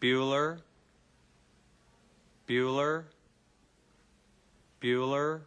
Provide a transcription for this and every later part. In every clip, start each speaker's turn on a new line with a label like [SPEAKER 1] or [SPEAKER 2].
[SPEAKER 1] Bueller. Bueller. Bueller.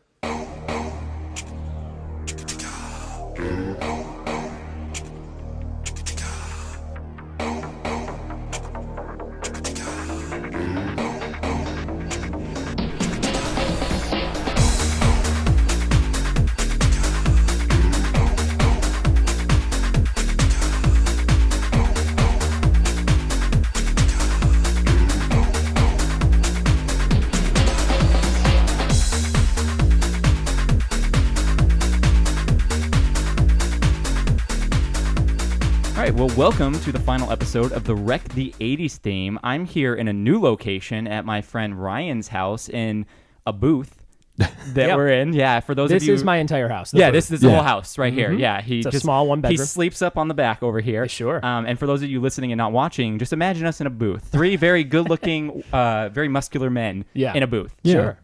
[SPEAKER 1] Well, welcome to the final episode of the Wreck the 80s theme. I'm here in a new location at my friend Ryan's house in a booth that we're in. Yeah, for those of you...
[SPEAKER 2] This is my entire house.
[SPEAKER 1] This is the whole house right here. Yeah,
[SPEAKER 2] it's a small one bedroom.
[SPEAKER 1] He sleeps up on the back over here.
[SPEAKER 2] Sure.
[SPEAKER 1] And for those of you listening and not watching, just imagine us in a booth. Three very good-looking, very muscular men in a booth.
[SPEAKER 3] Yeah.
[SPEAKER 2] Sure.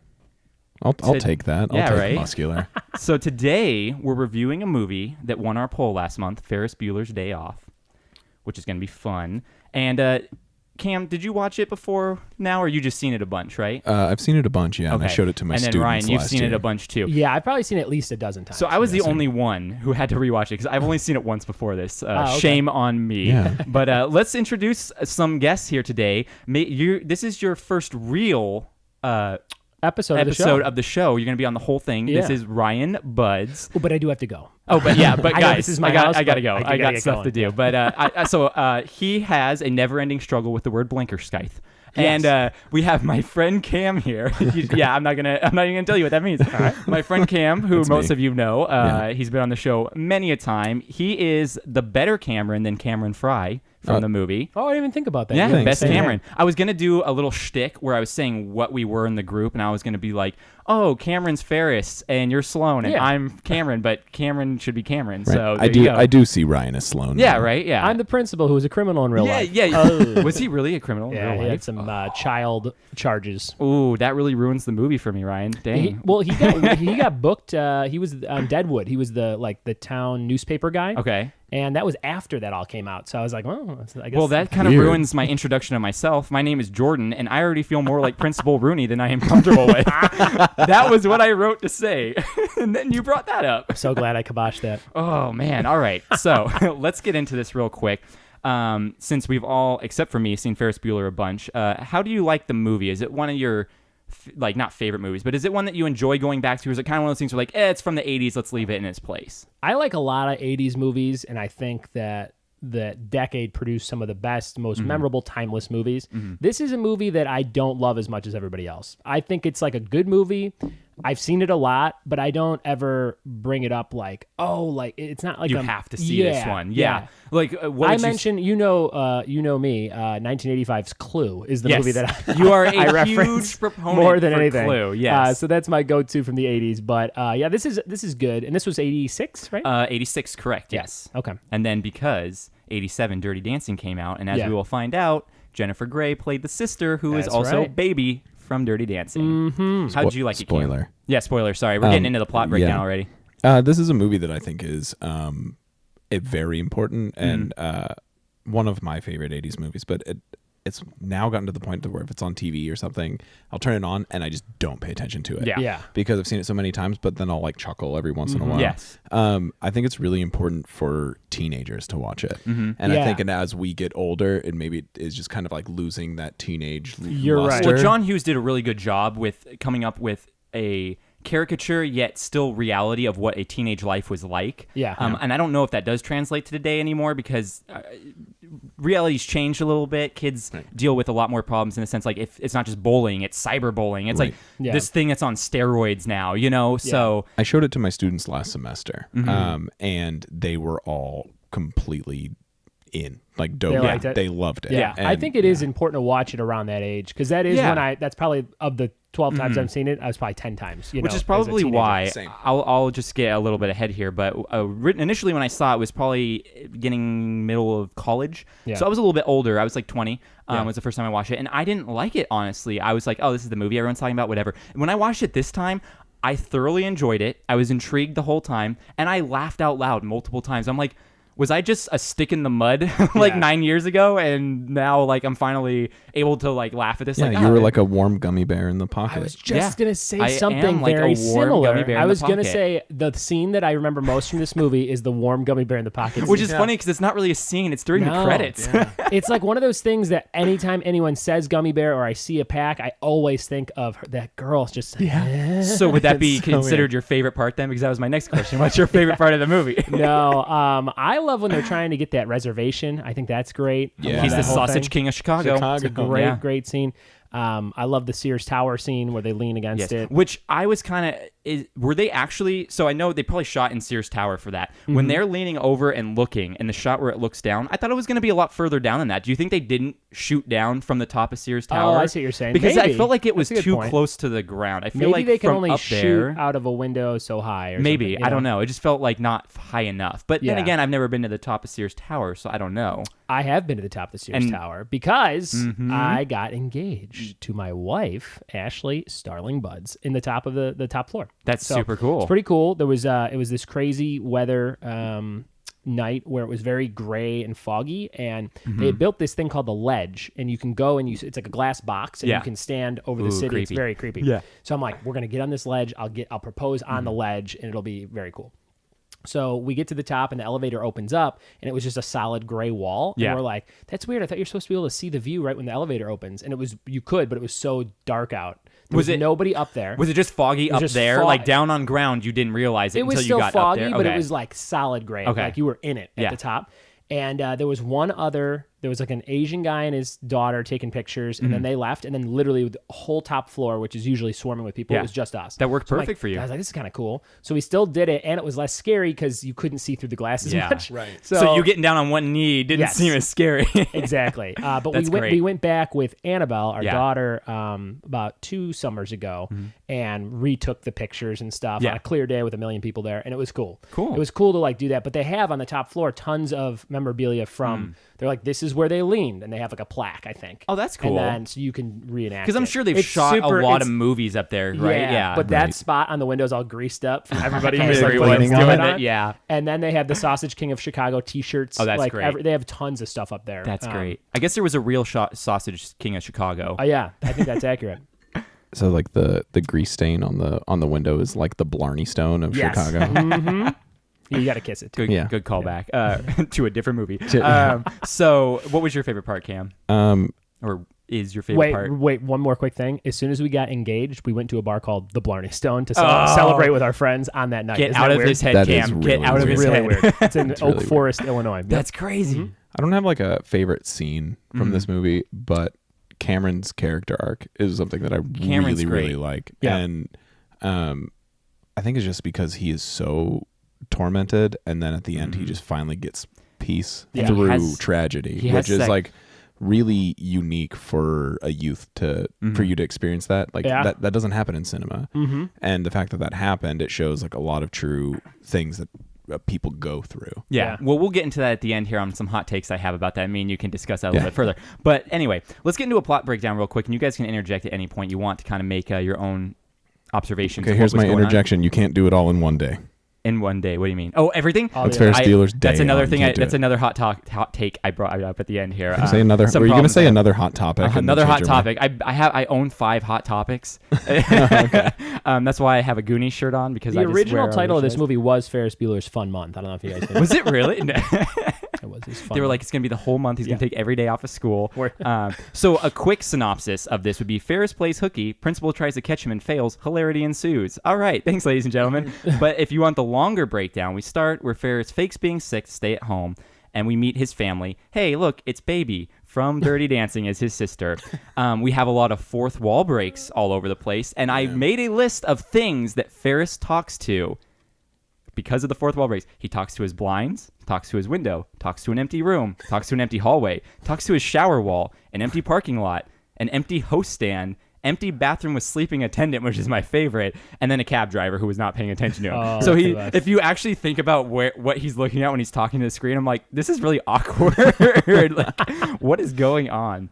[SPEAKER 3] I'll take that. I'll take muscular.
[SPEAKER 1] So today, we're reviewing a movie that won our poll last month, Ferris Bueller's Day Off, which is going to be fun. And Cam, did you watch it before now, or you just seen it a bunch, right?
[SPEAKER 3] I've seen it a bunch, yeah, and I showed it to my students
[SPEAKER 1] And then Ryan, you've seen
[SPEAKER 3] year.
[SPEAKER 1] it a bunch too.
[SPEAKER 2] Yeah, I've probably seen it at least a dozen times.
[SPEAKER 1] So I was the only one who had to rewatch it because I've only seen it once before this.
[SPEAKER 2] Okay.
[SPEAKER 1] Shame on me.
[SPEAKER 3] Yeah.
[SPEAKER 1] But let's introduce some guests here today. This is your first real...
[SPEAKER 2] episode
[SPEAKER 1] of the show. You're going to be on the whole thing.
[SPEAKER 2] Yeah.
[SPEAKER 1] This is Ryan Buds.
[SPEAKER 2] Oh, but I do have to go.
[SPEAKER 1] Oh, but yeah, but guys,
[SPEAKER 2] this is my house,
[SPEAKER 1] I gotta
[SPEAKER 2] but
[SPEAKER 1] go. I got stuff to do. But so he has a never-ending struggle with the word blinkerskythe.
[SPEAKER 2] Yes.
[SPEAKER 1] And we have my friend Cam here. I'm not even gonna tell you what that means. All right. My friend Cam, who
[SPEAKER 3] That's
[SPEAKER 1] most
[SPEAKER 3] me.
[SPEAKER 1] of you know, he's been on the show many a time. He is the better Cameron than Cameron Fry from the movie.
[SPEAKER 2] Oh, I didn't even think about that.
[SPEAKER 1] Yeah,
[SPEAKER 3] Thanks.
[SPEAKER 1] best Cameron. I was going to do a little shtick where I was saying what we were in the group, and I was going to be like, oh, Cameron's Ferris, and you're Sloan, and I'm Cameron, but Cameron should be Cameron.
[SPEAKER 3] Right.
[SPEAKER 1] So
[SPEAKER 3] I do see Ryan as Sloan.
[SPEAKER 1] Yeah, right, yeah.
[SPEAKER 2] I'm the principal who was a criminal in real life.
[SPEAKER 1] Yeah.
[SPEAKER 2] Oh.
[SPEAKER 1] Was he really a criminal in
[SPEAKER 2] Yeah,
[SPEAKER 1] real
[SPEAKER 2] he had
[SPEAKER 1] life?
[SPEAKER 2] some child charges.
[SPEAKER 1] Ooh, that really ruins the movie for me, Ryan. Dang.
[SPEAKER 2] He got booked. He was on Deadwood. He was the town newspaper guy.
[SPEAKER 1] Okay.
[SPEAKER 2] And that was after that all came out. So I was like, well, I guess.
[SPEAKER 1] Well, that kind of
[SPEAKER 3] Weird.
[SPEAKER 1] ruins my introduction of myself. My name is Jordan, and I already feel more like Principal Rooney than I am comfortable with. That was what I wrote to say. And then you brought that up.
[SPEAKER 2] I'm so glad I kiboshed that.
[SPEAKER 1] Oh, man. All right. So let's get into this real quick. Since we've all, except for me, seen Ferris Bueller a bunch, how do you like the movie? Is it one of your, not favorite movies, but is it one that you enjoy going back to? Or is it kind of one of those things where like, it's from the 80s, let's leave it in its place?
[SPEAKER 2] I like a lot of 80s movies, and I think that the decade produced some of the best, most memorable, timeless movies. This is a movie that I don't love as much as everybody else. I think it's like a good movie. I've seen it a lot, but I don't ever bring it up like, it's not like
[SPEAKER 1] you have to see this one. Yeah. Like what
[SPEAKER 2] I mentioned, me, 1985's Clue is the movie that
[SPEAKER 1] you are a
[SPEAKER 2] I
[SPEAKER 1] huge
[SPEAKER 2] reference
[SPEAKER 1] proponent
[SPEAKER 2] more than
[SPEAKER 1] for
[SPEAKER 2] anything.
[SPEAKER 1] Clue. Yes.
[SPEAKER 2] So that's my go-to from the 80s. But this is good. And this was 86, right?
[SPEAKER 1] 86, correct. Yes.
[SPEAKER 2] Okay.
[SPEAKER 1] And then because 87 Dirty Dancing came out, and as we will find out, Jennifer Grey played the sister who is
[SPEAKER 2] That's
[SPEAKER 1] also
[SPEAKER 2] right.
[SPEAKER 1] Baby from Dirty Dancing. Mm-hmm. How did you like it, Cam?
[SPEAKER 3] Spoiler.
[SPEAKER 1] Yeah, spoiler. Sorry, we're getting into the plot breakdown already.
[SPEAKER 3] This is a movie that I think is very important and one of my favorite 80s movies, but it's now gotten to the point where if it's on TV or something, I'll turn it on and I just don't pay attention to it.
[SPEAKER 2] Yeah.
[SPEAKER 3] Because I've seen it so many times, but then I'll like chuckle every once in a while.
[SPEAKER 1] Yes.
[SPEAKER 3] I think it's really important for teenagers to watch it. And I think as we get older, it maybe is just kind of like losing that teenage
[SPEAKER 2] You're
[SPEAKER 3] luster.
[SPEAKER 2] right.
[SPEAKER 1] Well, John Hughes did a really good job with coming up with a caricature yet still reality of what a teenage life was like. And I don't know if that does translate to today anymore because reality's changed a little bit. Kids deal with a lot more problems in the sense like if it's not just bullying, it's cyberbullying. It's like this thing that's on steroids now, you know? So
[SPEAKER 3] I showed it to my students last semester and they were all completely in, like dope. They loved it.
[SPEAKER 2] Yeah,
[SPEAKER 3] And,
[SPEAKER 2] I think it is important to watch it around that age because that is when that's probably of the 12 times I've seen it, I was probably 10 times.
[SPEAKER 1] Which is probably why
[SPEAKER 3] Same.
[SPEAKER 1] I'll just get a little bit ahead here. But initially when I saw it was probably beginning middle of college. So I was a little bit older. I was like 20 was the first time I watched it. And I didn't like it, honestly. I was like, oh, this is the movie everyone's talking about, whatever. And when I watched it this time, I thoroughly enjoyed it. I was intrigued the whole time. And I laughed out loud multiple times. I'm like, was I just a stick in the mud like 9 years ago, and now like I'm finally able to like laugh at this?
[SPEAKER 3] Yeah,
[SPEAKER 1] like,
[SPEAKER 3] you were like a warm gummy bear in the pocket.
[SPEAKER 2] I was just gonna say something
[SPEAKER 1] am like
[SPEAKER 2] very
[SPEAKER 1] a warm
[SPEAKER 2] similar.
[SPEAKER 1] gummy bear in
[SPEAKER 2] I
[SPEAKER 1] the
[SPEAKER 2] was gonna
[SPEAKER 1] pocket.
[SPEAKER 2] say the scene that I remember most from this movie is the warm gummy bear in the pocket,
[SPEAKER 1] Which is funny because it's not really a scene; it's during the credits.
[SPEAKER 2] Yeah. It's like one of those things that anytime anyone says gummy bear or I see a pack, I always think of that girl. Just
[SPEAKER 1] So would that be considered your favorite part then? Because that was my next question. What's your favorite part of the movie?
[SPEAKER 2] No, I love when they're trying to get that reservation. I think that's great.
[SPEAKER 3] Yeah.
[SPEAKER 1] He's
[SPEAKER 2] That
[SPEAKER 1] the
[SPEAKER 2] whole
[SPEAKER 1] sausage
[SPEAKER 2] thing.
[SPEAKER 1] king of Chicago.
[SPEAKER 2] It's a great scene. I love the Sears Tower scene where they lean against it.
[SPEAKER 1] Which I was kind of, were they actually, so I know they probably shot in Sears Tower for that. When they're leaning over and looking, and the shot where it looks down, I thought it was going to be a lot further down than that. Do you think they didn't shoot down from the top of Sears Tower?
[SPEAKER 2] Oh, I see what you're saying.
[SPEAKER 1] Because
[SPEAKER 2] Maybe.
[SPEAKER 1] I felt like it was
[SPEAKER 2] That's a good
[SPEAKER 1] too
[SPEAKER 2] point.
[SPEAKER 1] close to the ground. I feel
[SPEAKER 2] Maybe
[SPEAKER 1] like
[SPEAKER 2] they can
[SPEAKER 1] from
[SPEAKER 2] only
[SPEAKER 1] up
[SPEAKER 2] shoot
[SPEAKER 1] there,
[SPEAKER 2] out of a window so high or
[SPEAKER 1] maybe,
[SPEAKER 2] something,
[SPEAKER 1] I don't know. It just felt like not high enough. But then
[SPEAKER 2] Yeah.
[SPEAKER 1] again, I've never been to the top of Sears Tower, so I don't know.
[SPEAKER 2] I have been to the top of the Sears
[SPEAKER 1] And-
[SPEAKER 2] Tower because I got engaged to my wife, Ashley Starling Buds, in the top of the top floor.
[SPEAKER 1] That's
[SPEAKER 2] So,
[SPEAKER 1] super cool.
[SPEAKER 2] It's pretty cool. There was it was this crazy weather night where it was very gray and foggy, and they had built this thing called the ledge, and you can go and it's like a glass box, and
[SPEAKER 1] Yeah.
[SPEAKER 2] you can stand over the
[SPEAKER 1] Ooh,
[SPEAKER 2] city. It's
[SPEAKER 1] creepy.
[SPEAKER 2] very creepy.
[SPEAKER 1] Yeah.
[SPEAKER 2] So I'm like, we're gonna get on this ledge. I'll propose on the ledge, and it'll be very cool. So we get to the top and the elevator opens up and it was just a solid gray wall.
[SPEAKER 1] Yeah.
[SPEAKER 2] And we're like, that's weird. I thought you're supposed to be able to see the view right when the elevator opens. And you could, but it was so dark out. There was nobody up there.
[SPEAKER 1] Was it just foggy up
[SPEAKER 2] just
[SPEAKER 1] there?
[SPEAKER 2] fog-
[SPEAKER 1] Like down on ground, you didn't realize it
[SPEAKER 2] It was
[SPEAKER 1] until
[SPEAKER 2] still
[SPEAKER 1] you got
[SPEAKER 2] foggy,
[SPEAKER 1] up there?
[SPEAKER 2] but
[SPEAKER 1] Okay.
[SPEAKER 2] it was like solid gray.
[SPEAKER 1] Okay.
[SPEAKER 2] Like you were in it at
[SPEAKER 1] Yeah.
[SPEAKER 2] the top. And there was there was like an Asian guy and his daughter taking pictures, and then they left, and then literally the whole top floor, which is usually swarming with people,
[SPEAKER 1] Yeah.
[SPEAKER 2] it was just us.
[SPEAKER 1] That worked
[SPEAKER 2] So I'm
[SPEAKER 1] perfect
[SPEAKER 2] like,
[SPEAKER 1] for you.
[SPEAKER 2] I was like, this is kind of cool. So we still did it, and it was less scary because you couldn't see through the glass as
[SPEAKER 1] Yeah.
[SPEAKER 2] much.
[SPEAKER 3] Right.
[SPEAKER 1] So you getting down on one knee didn't
[SPEAKER 2] Yes.
[SPEAKER 1] seem as scary.
[SPEAKER 2] Exactly. But
[SPEAKER 1] That's
[SPEAKER 2] we
[SPEAKER 1] great.
[SPEAKER 2] we went back with Annabelle, our
[SPEAKER 1] Yeah.
[SPEAKER 2] daughter, about 2 summers ago, and retook the pictures and stuff
[SPEAKER 1] Yeah.
[SPEAKER 2] on a clear day with a million people there, and it was cool.
[SPEAKER 1] Cool.
[SPEAKER 2] It was cool to like do that. But they have on the top floor tons of memorabilia from. They're like, this is where they leaned, and they have like a plaque, I think.
[SPEAKER 1] Oh, that's cool.
[SPEAKER 2] And then so you can reenact.
[SPEAKER 1] Because I'm
[SPEAKER 2] it.
[SPEAKER 1] sure they've
[SPEAKER 2] It's
[SPEAKER 1] shot
[SPEAKER 2] super-
[SPEAKER 1] a lot
[SPEAKER 2] it's-
[SPEAKER 1] of movies up there, right?
[SPEAKER 2] Yeah, but
[SPEAKER 3] Right.
[SPEAKER 2] that spot on the window is all greased up from everybody
[SPEAKER 1] Everyone's
[SPEAKER 2] who's like
[SPEAKER 1] doing
[SPEAKER 2] putting
[SPEAKER 1] it.
[SPEAKER 2] on.
[SPEAKER 1] Yeah.
[SPEAKER 2] And then they have the Sausage King of Chicago T-shirts.
[SPEAKER 1] Oh, that's
[SPEAKER 2] like,
[SPEAKER 1] great.
[SPEAKER 2] they have tons of stuff up there.
[SPEAKER 1] That's great. I guess there was a real sausage king of Chicago.
[SPEAKER 2] Oh yeah, I think that's accurate.
[SPEAKER 3] So like the grease stain on the window is like the Blarney Stone of
[SPEAKER 2] Yes.
[SPEAKER 3] Chicago.
[SPEAKER 2] You got to kiss it.
[SPEAKER 1] Good,
[SPEAKER 3] Yeah.
[SPEAKER 1] good callback to a different movie. So, what was your favorite part, Cam? Or is your favorite part?
[SPEAKER 2] Wait, one more quick thing. As soon as we got engaged, we went to a bar called the Blarney Stone to celebrate with our friends on that night.
[SPEAKER 1] Get
[SPEAKER 2] Isn't
[SPEAKER 1] out
[SPEAKER 2] that
[SPEAKER 1] of
[SPEAKER 2] weird?
[SPEAKER 1] his head,
[SPEAKER 3] That is
[SPEAKER 1] Cam.
[SPEAKER 3] really
[SPEAKER 1] Get out of his
[SPEAKER 2] Really
[SPEAKER 1] head.
[SPEAKER 2] weird. It's in Oak
[SPEAKER 3] really weird.
[SPEAKER 2] Forest, Illinois. Yep.
[SPEAKER 1] That's crazy.
[SPEAKER 3] I don't have like a favorite scene from this movie, but Cameron's character arc is something that I
[SPEAKER 1] Cameron's
[SPEAKER 3] really
[SPEAKER 1] great.
[SPEAKER 3] like.
[SPEAKER 2] Yeah.
[SPEAKER 3] And I think it's just because he is so tormented, and then at the end he just finally gets peace
[SPEAKER 2] Yeah.
[SPEAKER 3] through
[SPEAKER 1] He has-
[SPEAKER 3] tragedy,
[SPEAKER 1] he has
[SPEAKER 3] which is
[SPEAKER 1] that-
[SPEAKER 3] like really unique for a youth to for you to experience that. Like
[SPEAKER 2] Yeah.
[SPEAKER 3] that doesn't happen in cinema. And the fact that that happened, it shows like a lot of true things that people go through.
[SPEAKER 1] Yeah.
[SPEAKER 2] Yeah.
[SPEAKER 1] Well, we'll get into that at the end here on some hot takes I have about that. I mean, you can discuss that a little
[SPEAKER 3] Yeah.
[SPEAKER 1] bit further. But anyway, let's get into a plot breakdown real quick, and you guys can interject at any point you want to kind of make your own observations.
[SPEAKER 3] Okay,
[SPEAKER 1] of
[SPEAKER 3] here's
[SPEAKER 1] what was
[SPEAKER 3] my
[SPEAKER 1] going on
[SPEAKER 3] interjection. You can't do it all in one day.
[SPEAKER 1] in one day. What do you mean? Oh, everything?
[SPEAKER 2] Oh,
[SPEAKER 3] That's
[SPEAKER 2] yeah.
[SPEAKER 3] Ferris Bueller's day.
[SPEAKER 1] That's another
[SPEAKER 3] on.
[SPEAKER 1] thing.
[SPEAKER 3] Can't do
[SPEAKER 1] That's
[SPEAKER 3] it.
[SPEAKER 1] another hot take I brought up at the end here.
[SPEAKER 3] Say another.
[SPEAKER 1] some
[SPEAKER 3] Were you going to
[SPEAKER 1] problems
[SPEAKER 3] say
[SPEAKER 1] I have.
[SPEAKER 3] another hot topic? and then
[SPEAKER 1] Another
[SPEAKER 3] change
[SPEAKER 1] hot
[SPEAKER 3] your mind?
[SPEAKER 1] topic. I own 5 hot topics. That's why I have a Goonies shirt on, because
[SPEAKER 2] The
[SPEAKER 1] I just
[SPEAKER 2] original
[SPEAKER 1] wear
[SPEAKER 2] title of
[SPEAKER 1] other
[SPEAKER 2] this
[SPEAKER 1] shirts.
[SPEAKER 2] movie was Ferris Bueller's Fun Month. I don't know if you guys knew.
[SPEAKER 1] Was it really? No.
[SPEAKER 2] It was his fun
[SPEAKER 1] They were
[SPEAKER 2] month.
[SPEAKER 1] like, it's going to be the whole month. He's going to take every day off of school.
[SPEAKER 2] Word.
[SPEAKER 1] So a quick synopsis of this would be: Ferris plays hooky. Principal tries to catch him and fails. Hilarity ensues. All right. Thanks, ladies and gentlemen. But if you want the longer breakdown, we start where Ferris fakes being sick to stay at home, and we meet his family. Hey, look, it's Baby from Dirty Dancing as his sister. We have a lot of fourth wall breaks all over the place, and I made a list of things that Ferris talks to. Because of the fourth wall breaks, he talks to his blinds, talks to his window, talks to an empty room, talks to an empty hallway, talks to his shower wall, an empty parking lot, an empty host stand, empty bathroom with sleeping attendant, which is my favorite, and then a cab driver who was not paying attention to him.
[SPEAKER 2] Oh,
[SPEAKER 1] So
[SPEAKER 2] that's the best.
[SPEAKER 1] if you actually think about what he's looking at when he's talking to the screen, I'm like, this is really awkward. Like, what is going on?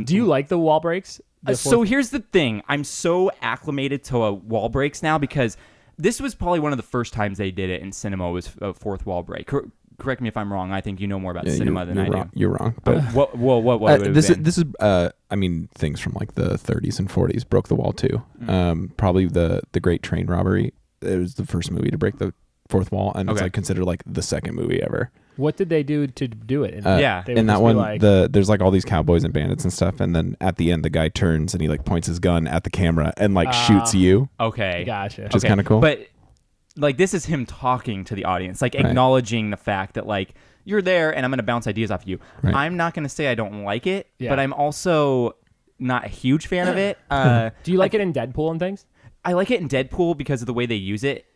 [SPEAKER 2] Do you like the wall breaks? The
[SPEAKER 1] So here's the thing. I'm so acclimated to wall breaks now, because this was probably one of the first times they did it in cinema, was a fourth wall break. correct me if I'm wrong. I think you know more about cinema than I do.
[SPEAKER 3] You're wrong. But
[SPEAKER 1] what
[SPEAKER 3] this is I mean, things from like the 30s and 40s. Broke the Wall too. Probably the Great Train Robbery. It was the first movie to break the fourth wall, and it's like considered like the second movie ever.
[SPEAKER 2] What did they do to do it?
[SPEAKER 3] In that one, there's like all these cowboys and bandits and stuff, and then at the end, the guy turns and he like points his gun at the camera and like shoots you.
[SPEAKER 1] Okay,
[SPEAKER 2] gotcha.
[SPEAKER 3] Which is kind of cool.
[SPEAKER 1] But like this is him talking to the audience, like acknowledging the fact that like you're there, and I'm going to bounce ideas off of you. Right. I'm not going to say I don't like it, but I'm also not a huge fan of it.
[SPEAKER 2] Do you like it in Deadpool and things?
[SPEAKER 1] I like it in Deadpool because of the way they use it.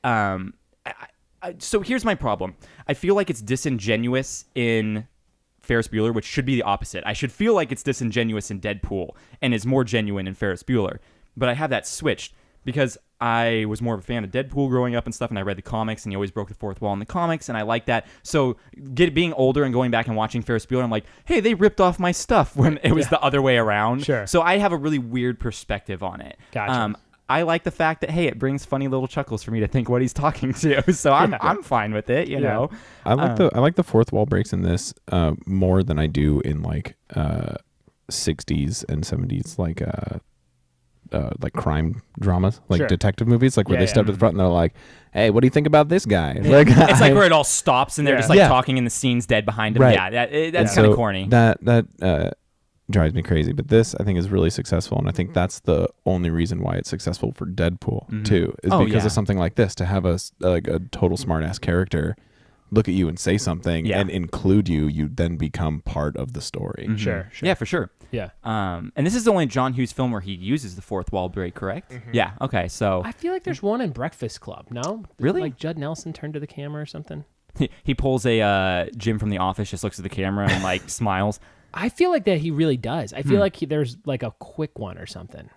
[SPEAKER 1] So here's my problem. I feel like it's disingenuous in Ferris Bueller, which should be the opposite. I should feel like it's disingenuous in Deadpool and is more genuine in Ferris Bueller. But I have that switched because I was more of a fan of Deadpool growing up and stuff, and I read the comics, and he always broke the fourth wall in the comics, and I like that. So being older and going back and watching Ferris Bueller, I'm like, hey, they ripped off my stuff when it was the other way around.
[SPEAKER 2] Sure.
[SPEAKER 1] So I have a really weird perspective on it.
[SPEAKER 2] Gotcha.
[SPEAKER 1] I like the fact that, hey, it brings funny little chuckles for me to think what he's talking to. So I'm fine with it, you know.
[SPEAKER 3] I like the fourth wall breaks in this more than I do in like 60s and 70s like crime dramas, like detective movies, like where they step to the front and they're like, hey, what do you think about this guy? Like,
[SPEAKER 1] it's like where it all stops and they're just like talking and the scene's dead behind them.
[SPEAKER 3] Right.
[SPEAKER 1] Yeah, that's kind of corny.
[SPEAKER 3] That drives me crazy, but this I think is really successful, and I think that's the only reason why it's successful for Deadpool too, is because of something like this, to have a total smartass character look at you and say something and include you then become part of the story.
[SPEAKER 2] Sure.
[SPEAKER 1] Yeah, for sure.
[SPEAKER 2] Yeah.
[SPEAKER 1] And this is the only John Hughes film where he uses the fourth wall break, correct? Yeah. Okay. So
[SPEAKER 2] I feel like there's one in Breakfast Club. No,
[SPEAKER 1] really?
[SPEAKER 2] Like Judd Nelson turned to the camera or something.
[SPEAKER 1] He pulls a Jim from The Office, just looks at the camera and like smiles.
[SPEAKER 2] I feel like that he really does. I feel like there's like a quick one or something.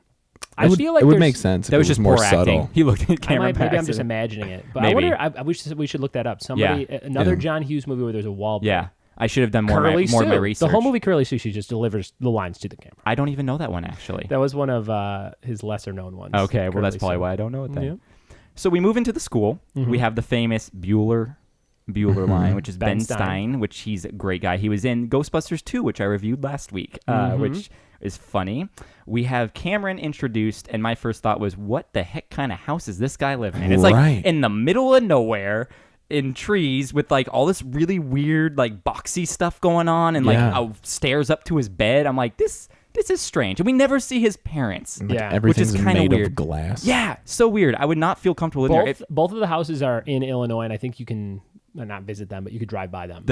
[SPEAKER 3] I feel like it would make sense.
[SPEAKER 1] That was just
[SPEAKER 3] more
[SPEAKER 1] poor
[SPEAKER 3] subtle.
[SPEAKER 1] Acting. He looked at the camera.
[SPEAKER 2] Maybe I'm just imagining it. But
[SPEAKER 1] maybe.
[SPEAKER 2] I wish we should look that up. Another John Hughes movie where there's a wall break.
[SPEAKER 1] Yeah. I should have done more of my research.
[SPEAKER 2] The whole movie Curly Sue, she just delivers the lines to the camera.
[SPEAKER 1] I don't even know that one, actually.
[SPEAKER 2] That was one of his lesser known ones.
[SPEAKER 1] Okay, well, that's probably why I don't know it then. Yeah. So we move into the school. We have the famous Bueller line, which is Ben Stein, which he's a great guy. He was in Ghostbusters 2, which I reviewed last week, which is funny. We have Cameron introduced, and my first thought was, what the heck kind of house is this guy living in? It's like in the middle of nowhere, in trees, with like all this really weird like boxy stuff going on, and like stairs up to his bed. I'm like, this is strange. And we never see his parents.
[SPEAKER 3] Everything's
[SPEAKER 1] which is kind of weird.
[SPEAKER 3] Of glass.
[SPEAKER 1] Yeah, so weird. I would not feel comfortable in there.
[SPEAKER 2] Both of the houses are in Illinois, and I think you can not visit them, but you could drive by them.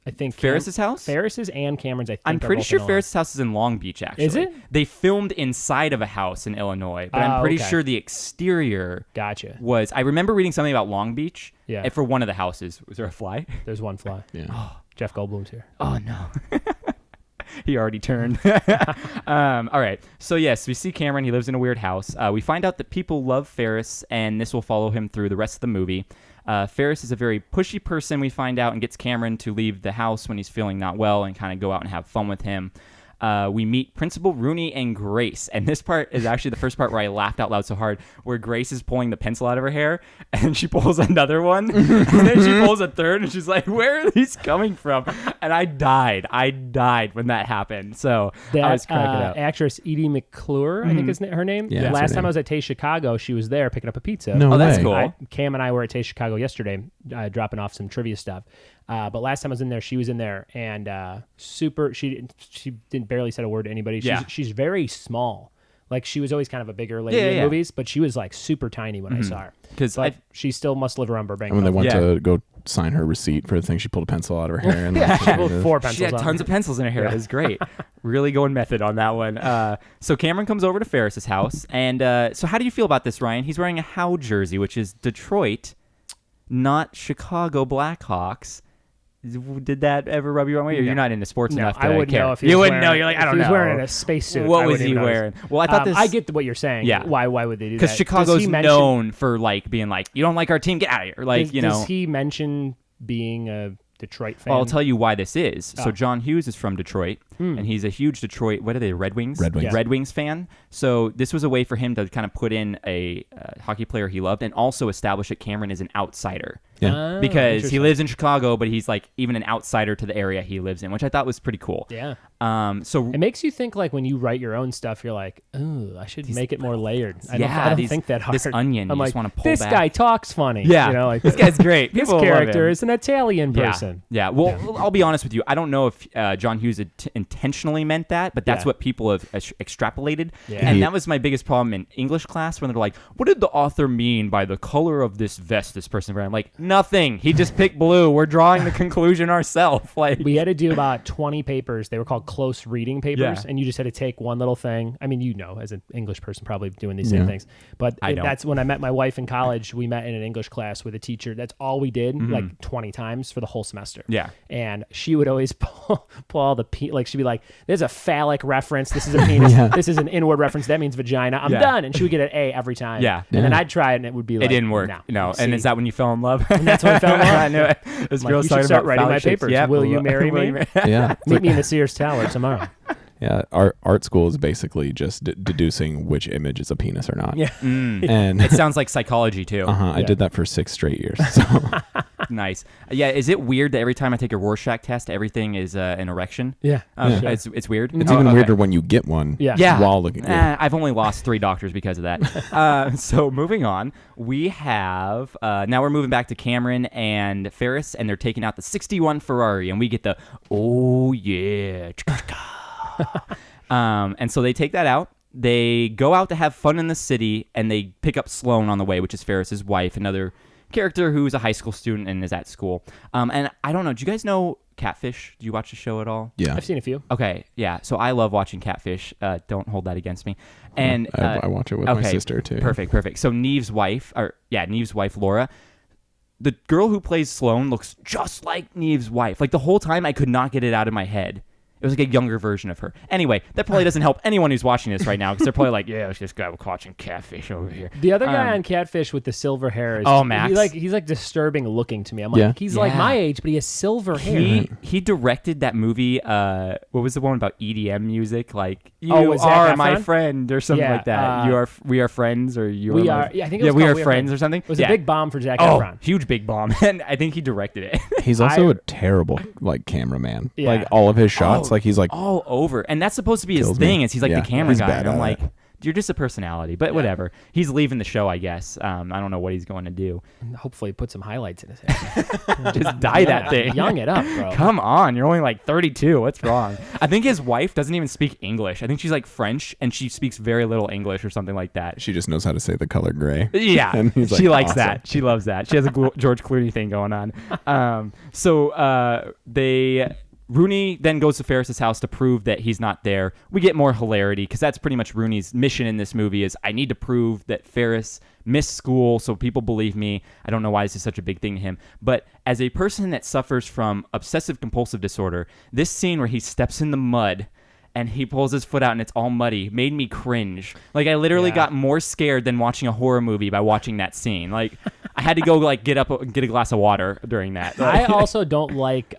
[SPEAKER 1] I think Ferris's house?
[SPEAKER 2] Ferris's and Cameron's, I think.
[SPEAKER 1] I'm pretty sure Ferris's house is in Long Beach, actually.
[SPEAKER 2] Is it?
[SPEAKER 1] They filmed inside of a house in Illinois, but I'm pretty sure the exterior was... I remember reading something about Long Beach.
[SPEAKER 2] Yeah.
[SPEAKER 1] For one of the houses. Was there a fly?
[SPEAKER 2] There's one fly.
[SPEAKER 3] Yeah.
[SPEAKER 2] Oh, Jeff Goldblum's here.
[SPEAKER 1] Oh, no. He already turned. All right. So, yes, we see Cameron. He lives in a weird house. We find out that people love Ferris, and this will follow him through the rest of the movie. Ferris is a very pushy person, we find out, and gets Cameron to leave the house when he's feeling not well and kind of go out and have fun with him. We meet Principal Rooney and Grace, and this part is actually the first part where I laughed out loud so hard, where Grace is pulling the pencil out of her hair, and she pulls another one, and then she pulls a third, and she's like, where are these coming from? And I died when that happened. So I was cracking up.
[SPEAKER 2] Actress Edie McClure, I think is her name.
[SPEAKER 3] Yeah,
[SPEAKER 2] last time I was at Taste Chicago, she was there picking up a pizza.
[SPEAKER 3] No way.
[SPEAKER 1] That's cool.
[SPEAKER 2] Cam and I were at Taste Chicago yesterday, dropping off some trivia stuff. But last time I was in there, she was in there, and she didn't barely said a word to anybody. She's very small. Like, she was always kind of a bigger lady in movies, but she was like super tiny when I saw her. Because she still must live around Burbank.
[SPEAKER 3] And when they went to go sign her receipt for the thing, she pulled a pencil out of her hair. And
[SPEAKER 2] she pulled 4 pencils.
[SPEAKER 1] She had tons of pencils in her hair. It was great. Really going method on that one. So Cameron comes over to Ferris's house, and so how do you feel about this, Ryan? He's wearing a Howe jersey, which is Detroit, not Chicago Blackhawks. Did that ever rub you wrong way? Or you're not into sports enough to
[SPEAKER 2] I wouldn't
[SPEAKER 1] care.
[SPEAKER 2] know if he was
[SPEAKER 1] wouldn't
[SPEAKER 2] wearing,
[SPEAKER 1] know. You're like, I don't
[SPEAKER 2] know.
[SPEAKER 1] know.
[SPEAKER 2] If he was wearing a spacesuit.
[SPEAKER 1] What was he wearing? Well, I thought this...
[SPEAKER 2] I get what you're saying.
[SPEAKER 1] Yeah.
[SPEAKER 2] Why would they do that?
[SPEAKER 1] Because Chicago's known for like being like, you don't like our team, get out of here. Like,
[SPEAKER 2] Does he mention being a Detroit fan?
[SPEAKER 1] Well, I'll tell you why this is. So John Hughes is from Detroit, and he's a huge Detroit, what are they, Red Wings? Red Wings fan. So this was a way for him to kind of put in a hockey player he loved and also establish that Cameron is an outsider.
[SPEAKER 3] Yeah.
[SPEAKER 1] Because he lives in Chicago, but he's like even an outsider to the area he lives in, which I thought was pretty cool.
[SPEAKER 2] Yeah.
[SPEAKER 1] So
[SPEAKER 2] it makes you think like when you write your own stuff, you're like, oh, I should make it more layered. I don't think that hard.
[SPEAKER 1] This onion,
[SPEAKER 2] I'm
[SPEAKER 1] you
[SPEAKER 2] like,
[SPEAKER 1] just want to pull
[SPEAKER 2] this
[SPEAKER 1] back.
[SPEAKER 2] guy talks funny.
[SPEAKER 1] Yeah.
[SPEAKER 2] You know, like
[SPEAKER 1] this guy's great.
[SPEAKER 2] This
[SPEAKER 1] People
[SPEAKER 2] character
[SPEAKER 1] love him.
[SPEAKER 2] is an Italian person.
[SPEAKER 1] Yeah. Well, I'll be honest with you. I don't know if John Hughes intentionally meant that, but that's what people have extrapolated.
[SPEAKER 2] Yeah.
[SPEAKER 1] And that was my biggest problem in English class when they're like, what did the author mean by the color of this vest this person wearing? I'm like, nothing. He just picked blue. We're drawing the conclusion ourselves. Like,
[SPEAKER 2] we had to do about 20 papers. They were called close reading papers, and you just had to take one little thing. I mean, you know, as an English person, probably doing these same things. But that's when I met my wife in college. We met in an English class with a teacher. That's all we did, like 20 times for the whole semester.
[SPEAKER 1] Yeah.
[SPEAKER 2] And she would always pull all the like she'd be like, "There's a phallic reference. This is a penis. This is an inward reference. That means vagina. I'm done." And she would get an A every time.
[SPEAKER 1] Yeah.
[SPEAKER 2] And then I'd try it, and it would be like,
[SPEAKER 1] it didn't work. No. And is that when you fell in love?
[SPEAKER 2] And that's when I fell in love.
[SPEAKER 1] I knew it. This
[SPEAKER 2] Like,
[SPEAKER 1] girl's
[SPEAKER 2] you should
[SPEAKER 1] talking
[SPEAKER 2] start
[SPEAKER 1] about
[SPEAKER 2] writing my
[SPEAKER 1] phallic shapes.
[SPEAKER 2] papers.
[SPEAKER 1] Yeah.
[SPEAKER 2] Will you marry me?
[SPEAKER 3] Yeah.
[SPEAKER 2] Meet me in the Sears Tower tomorrow.
[SPEAKER 3] Yeah, art school is basically just deducing which image is a penis or not.
[SPEAKER 2] Yeah.
[SPEAKER 3] And
[SPEAKER 1] It sounds like psychology too.
[SPEAKER 3] I did that for 6 straight years. So.
[SPEAKER 1] Nice. Yeah. Is it weird that every time I take a Rorschach test, everything is an erection?
[SPEAKER 2] Yeah.
[SPEAKER 1] Sure.
[SPEAKER 2] Sure.
[SPEAKER 1] It's weird.
[SPEAKER 3] It's even weirder when you get one.
[SPEAKER 2] Yeah.
[SPEAKER 3] While looking.
[SPEAKER 1] I've only lost 3 doctors because of that. So moving on, we have now we're moving back to Cameron and Ferris, and they're taking out the '61 Ferrari, and we get the oh yeah. And so they take that out. They go out to have fun in the city, and they pick up Sloane on the way, which is Ferris's wife, another character who's a high school student and is at school. And I don't know. Do you guys know Catfish? Do you watch the show at all?
[SPEAKER 3] Yeah.
[SPEAKER 2] I've seen a few.
[SPEAKER 1] Okay, yeah. So I love watching Catfish. Don't hold that against me. And
[SPEAKER 3] I watch it with my sister too.
[SPEAKER 1] Perfect. So Neve's wife, Laura, the girl who plays Sloane looks just like Neve's wife. Like the whole time I could not get it out of my head. It was like a younger version of her. Anyway, that probably doesn't help anyone who's watching this right now because they're probably like, yeah, it's this guy watching Catfish over here.
[SPEAKER 2] The other guy on Catfish with the silver hair is
[SPEAKER 1] Max.
[SPEAKER 2] He's like disturbing looking to me. I'm like, he's like my age, but he has silver hair.
[SPEAKER 1] He directed that movie. What was the one about EDM music? Like you
[SPEAKER 2] was
[SPEAKER 1] are
[SPEAKER 2] Zac
[SPEAKER 1] my
[SPEAKER 2] Efron?
[SPEAKER 1] friend or something like that. We are friends or you
[SPEAKER 2] we
[SPEAKER 1] are.
[SPEAKER 2] are. Yeah, I think it was
[SPEAKER 1] we
[SPEAKER 2] called
[SPEAKER 1] are friends or something.
[SPEAKER 2] It was a big bomb for Zac Efron.
[SPEAKER 1] Huge big bomb, and I think he directed it.
[SPEAKER 3] He's also a terrible like cameraman.
[SPEAKER 2] Yeah.
[SPEAKER 3] Like all of his shots, like he's like
[SPEAKER 1] all over, and that's supposed to be his
[SPEAKER 3] Kills
[SPEAKER 1] thing.
[SPEAKER 3] me.
[SPEAKER 1] Is he's like
[SPEAKER 3] Yeah,
[SPEAKER 1] the camera
[SPEAKER 3] he's
[SPEAKER 1] guy?
[SPEAKER 3] bad
[SPEAKER 1] And I'm
[SPEAKER 3] at
[SPEAKER 1] like,
[SPEAKER 3] it.
[SPEAKER 1] you're just a personality, but whatever. He's leaving the show, I guess. I don't know what he's going to do.
[SPEAKER 2] Hopefully, put some highlights in his hair.
[SPEAKER 1] Just dye that thing.
[SPEAKER 2] Young it up, bro.
[SPEAKER 1] Come on, you're only like 32. What's wrong? I think his wife doesn't even speak English. I think she's like French, and she speaks very little English or something like that.
[SPEAKER 3] she just knows how to say the color gray.
[SPEAKER 1] Yeah,
[SPEAKER 3] And he's like,
[SPEAKER 1] she likes
[SPEAKER 3] awesome.
[SPEAKER 1] that. She loves that. She has a George Clooney thing going on. Rooney then goes to Ferris's house to prove that he's not there. We get more hilarity because that's pretty much Rooney's mission in this movie is I need to prove that Ferris missed school so people believe me. I don't know why this is such a big thing to him. But as a person that suffers from obsessive compulsive disorder, this scene where he steps in the mud and he pulls his foot out and it's all muddy made me cringe. Like I literally got more scared than watching a horror movie by watching that scene. Like I had to go like get up and get a glass of water during that.
[SPEAKER 2] I also don't like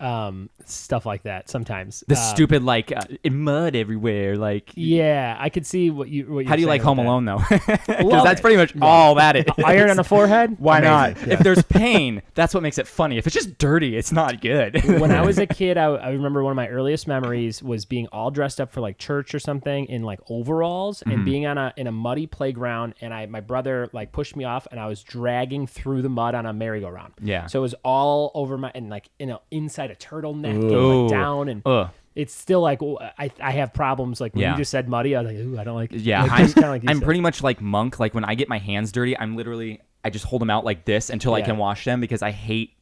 [SPEAKER 2] stuff like that sometimes.
[SPEAKER 1] The stupid like mud everywhere. Like
[SPEAKER 2] yeah, I could see what you're
[SPEAKER 1] how do you like Home
[SPEAKER 2] that.
[SPEAKER 1] Alone though? Because
[SPEAKER 2] Love
[SPEAKER 1] that's
[SPEAKER 2] it.
[SPEAKER 1] pretty much all that is.
[SPEAKER 2] Iron on the forehead?
[SPEAKER 1] Why
[SPEAKER 2] Amazing.
[SPEAKER 1] not?
[SPEAKER 2] Yeah.
[SPEAKER 1] If there's pain, that's what makes it funny. If it's just dirty, it's not good.
[SPEAKER 2] When I was a kid, I remember one of my earliest memories was being all dressed up for like church or something in like overalls and being in a muddy playground, and my brother like pushed me off and I was dragging through the mud on a merry-go-round.
[SPEAKER 1] Yeah.
[SPEAKER 2] So it was all over my and like inside a turtleneck and
[SPEAKER 1] Ooh.
[SPEAKER 2] like down and it's still like I have problems like when you just said muddy. I was like, ooh, I don't like.
[SPEAKER 1] Yeah,
[SPEAKER 2] like,
[SPEAKER 1] I'm,
[SPEAKER 2] kinda like you
[SPEAKER 1] I'm
[SPEAKER 2] said.
[SPEAKER 1] pretty much like Monk. Like when I get my hands dirty, I just hold them out like this until I
[SPEAKER 2] Yeah.
[SPEAKER 1] can wash them because I hate